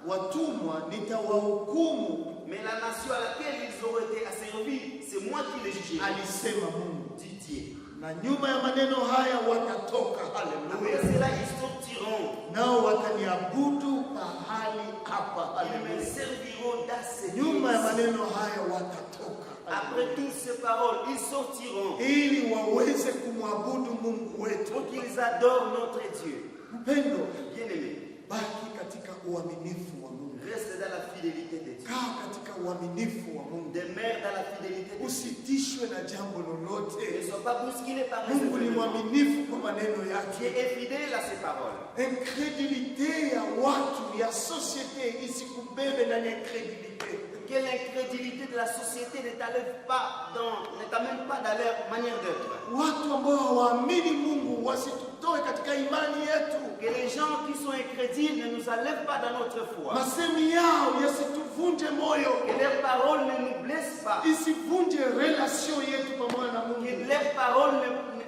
watumwa nitawahukumu. Mais la nation à laquelle ils auraient été asservis, c'est moi qui les jugerai. Alisema Mungu. Dit Dieu. Na nyuma ya maneno haya watatoka. Après Haleluya. cela, ils sortiront. Nao wataniabudu pahali hapa. Ils me Haleluya. serviront dans ces Nyuma ya pays. maneno haya watatoka. Après toutes ces paroles, ils sortiront Ili waweze kumwabudu Mungu wetu. pour qu'ils adorent notre Dieu. Mpendo, Bien-aimé, baki katika uaminifu wa Mungu. reste dans la fidélité de Dieu. Kaa katika uaminifu wa Mungu. Demeure dans la fidélité de Dieu. Usitishwe na jambo Ne lolote. sois pas bousculé par les Mungu ni événements. mwaminifu kwa maneno Dieu yake. est fidèle à ses paroles. Incredulité ya watu ya societe isikubebe ndani ya incredulité. Que l'incrédulité de la société ne t'amène pas dans leur manière d'être. Watu ambao hawaamini Mungu wasitutoe katika imani yetu. Que les gens qui sont incrédules ne nous enlèvent pas dans notre foi. Masemi yao yasituvunje moyo. Que leurs paroles ne nous blessent pas. Isivunje relation yetu pamoja na Que Mungu. leurs paroles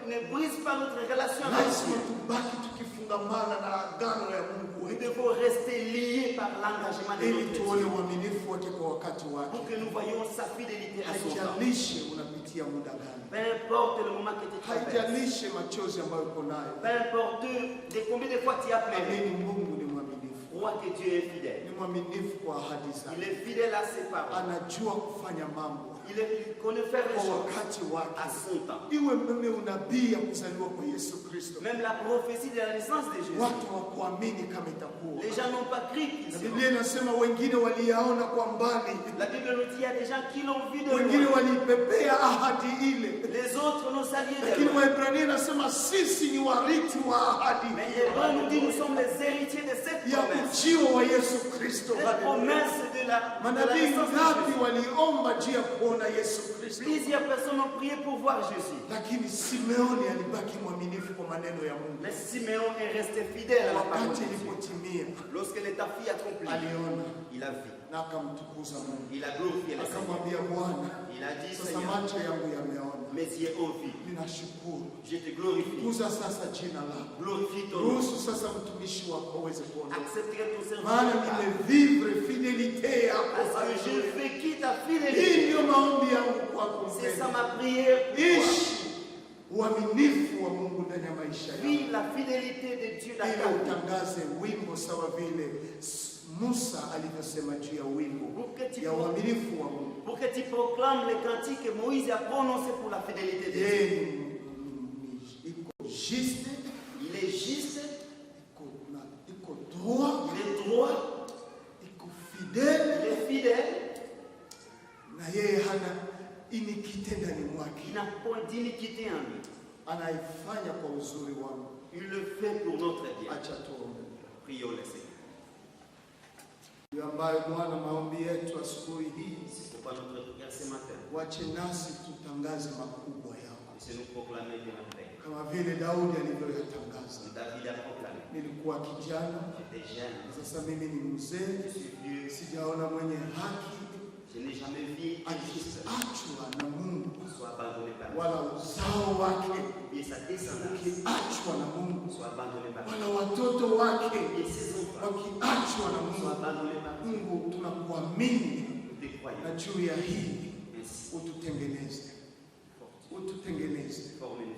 ne brisent pas notre relation avec Lazima Dieu. tubaki tukifungamana na agano ya Mungu Nous wetu. devons rester liés par l'engagement de Ili notre tuone Dieu. uaminifu wake kwa wakati wake. Pour que nous voyions sa fidélité à son temps. Haijalishi unapitia muda gani. Peu importe le moment que tu traverses. Haijalishi machozi ambayo uko nayo. Peu importe de combien de fois tu as pleuré. Amini, Mungu ni mwaminifu. Crois que Dieu est fidèle. Ni mwaminifu kwa ahadi Il zake. est fidèle à ses paroles. Anajua kufanya mambo Il connaît faire les kwa choses wakati à wake. son temps. Iwe meme unabii ya kuzaliwa kwa Yesu Kristo. Même la prophétie de la naissance de Jésus. Watu hawakuamini kama itakuwa. Les gens n'ont pas cru qu'il Na serait. Biblia inasema wengine waliyaona kwa mbali. La Bible nous dit qu'il y a des gens qui l'ont vu de Wengine loin. walipepea ahadi ile. Les autres l'ont salué de Lakini loin. Waebrania inasema sisi ni warithi wa ahadi Mais l'Hébreu nous dit nous sommes les héritiers de cette ya promesse. ujio wa Yesu Kristo. Cette promesse de la Manabii naissance de ngapi Jésus. waliomba juu ya kuona Yesu Kristo. Plusieurs personnes ont prié pour voir Jésus. Lakini Simeoni alibaki mwaminifu kwa maneno ya Mungu. Mais Siméon est resté fidèle à la parole Wakati de Dieu. ilipotimia, Lorsque l'état fut accompli, aliona il a vu. na akamtukuza Mungu. Il a glorifié le Seigneur. Akamwambia Bwana, Il a dit, sasa Seigneur, macho yangu yameona. mes yeux ont vu. Ninashukuru. Je te glorifie. Kuza sasa jina lako. Glorifie ton nom. Ruhusu sasa mtumishi wako aweze kuona. Accepte que ton Maana serviteur parle. nimevivre fidelite yako. Parce que je vécu ta Hii fidélité. ndio maombi yangu kwako. C'est ça mpendwa. ma prière. pour toi. Ishi uaminifu wa Mungu ndani ya maisha yako. Vis la fidélité de Dieu dans Ili ta vie. utangaze wimbo sawa vile Musa alivyosema juu ya wimbo Pour que tu ya uaminifu wa Mungu. Pour que tu proclames les cantiques que Moïse a prononcés pour la fidélité de Dieu. Yeye iko juste, Il est juste, iko droit, il est droit, iko fidèle, il est fidèle, na yeye hana inikite ndani il mwake. n'a point d'iniquité en lui. Anaifanya kwa uzuri wangu. Il le fait pour notre bien. Acha tuombe. Prions le Seigneur. Ndiyo ambayo Bwana, maombi yetu asubuhi hii, C'est pourquoi notre prière ce matin, wache nasi tutangaze makubwa yako c'est nous proclamer de la paix. kama vile Daudi alivyoyatangaza. David a proclamé. Nilikuwa kijana, J'étais jeune, sasa mimi ni mzee, je suis vieux, sijaona mwenye haki je n'ai jamais vu un juste akiachwa na Mungu soit abandonné par Dieu. wala uzao wake Ou bien sa descendance ukiachwa na Mungu soit abandonné par Dieu. wala watoto wake Et ses enfants wakiachwa na soit Mungu. abandonnés par Dieu. Mungu, tunakuamini Nous te na croyons. juu ya hii Ainsi, ututengeneze, ututengeneze, forme-nous.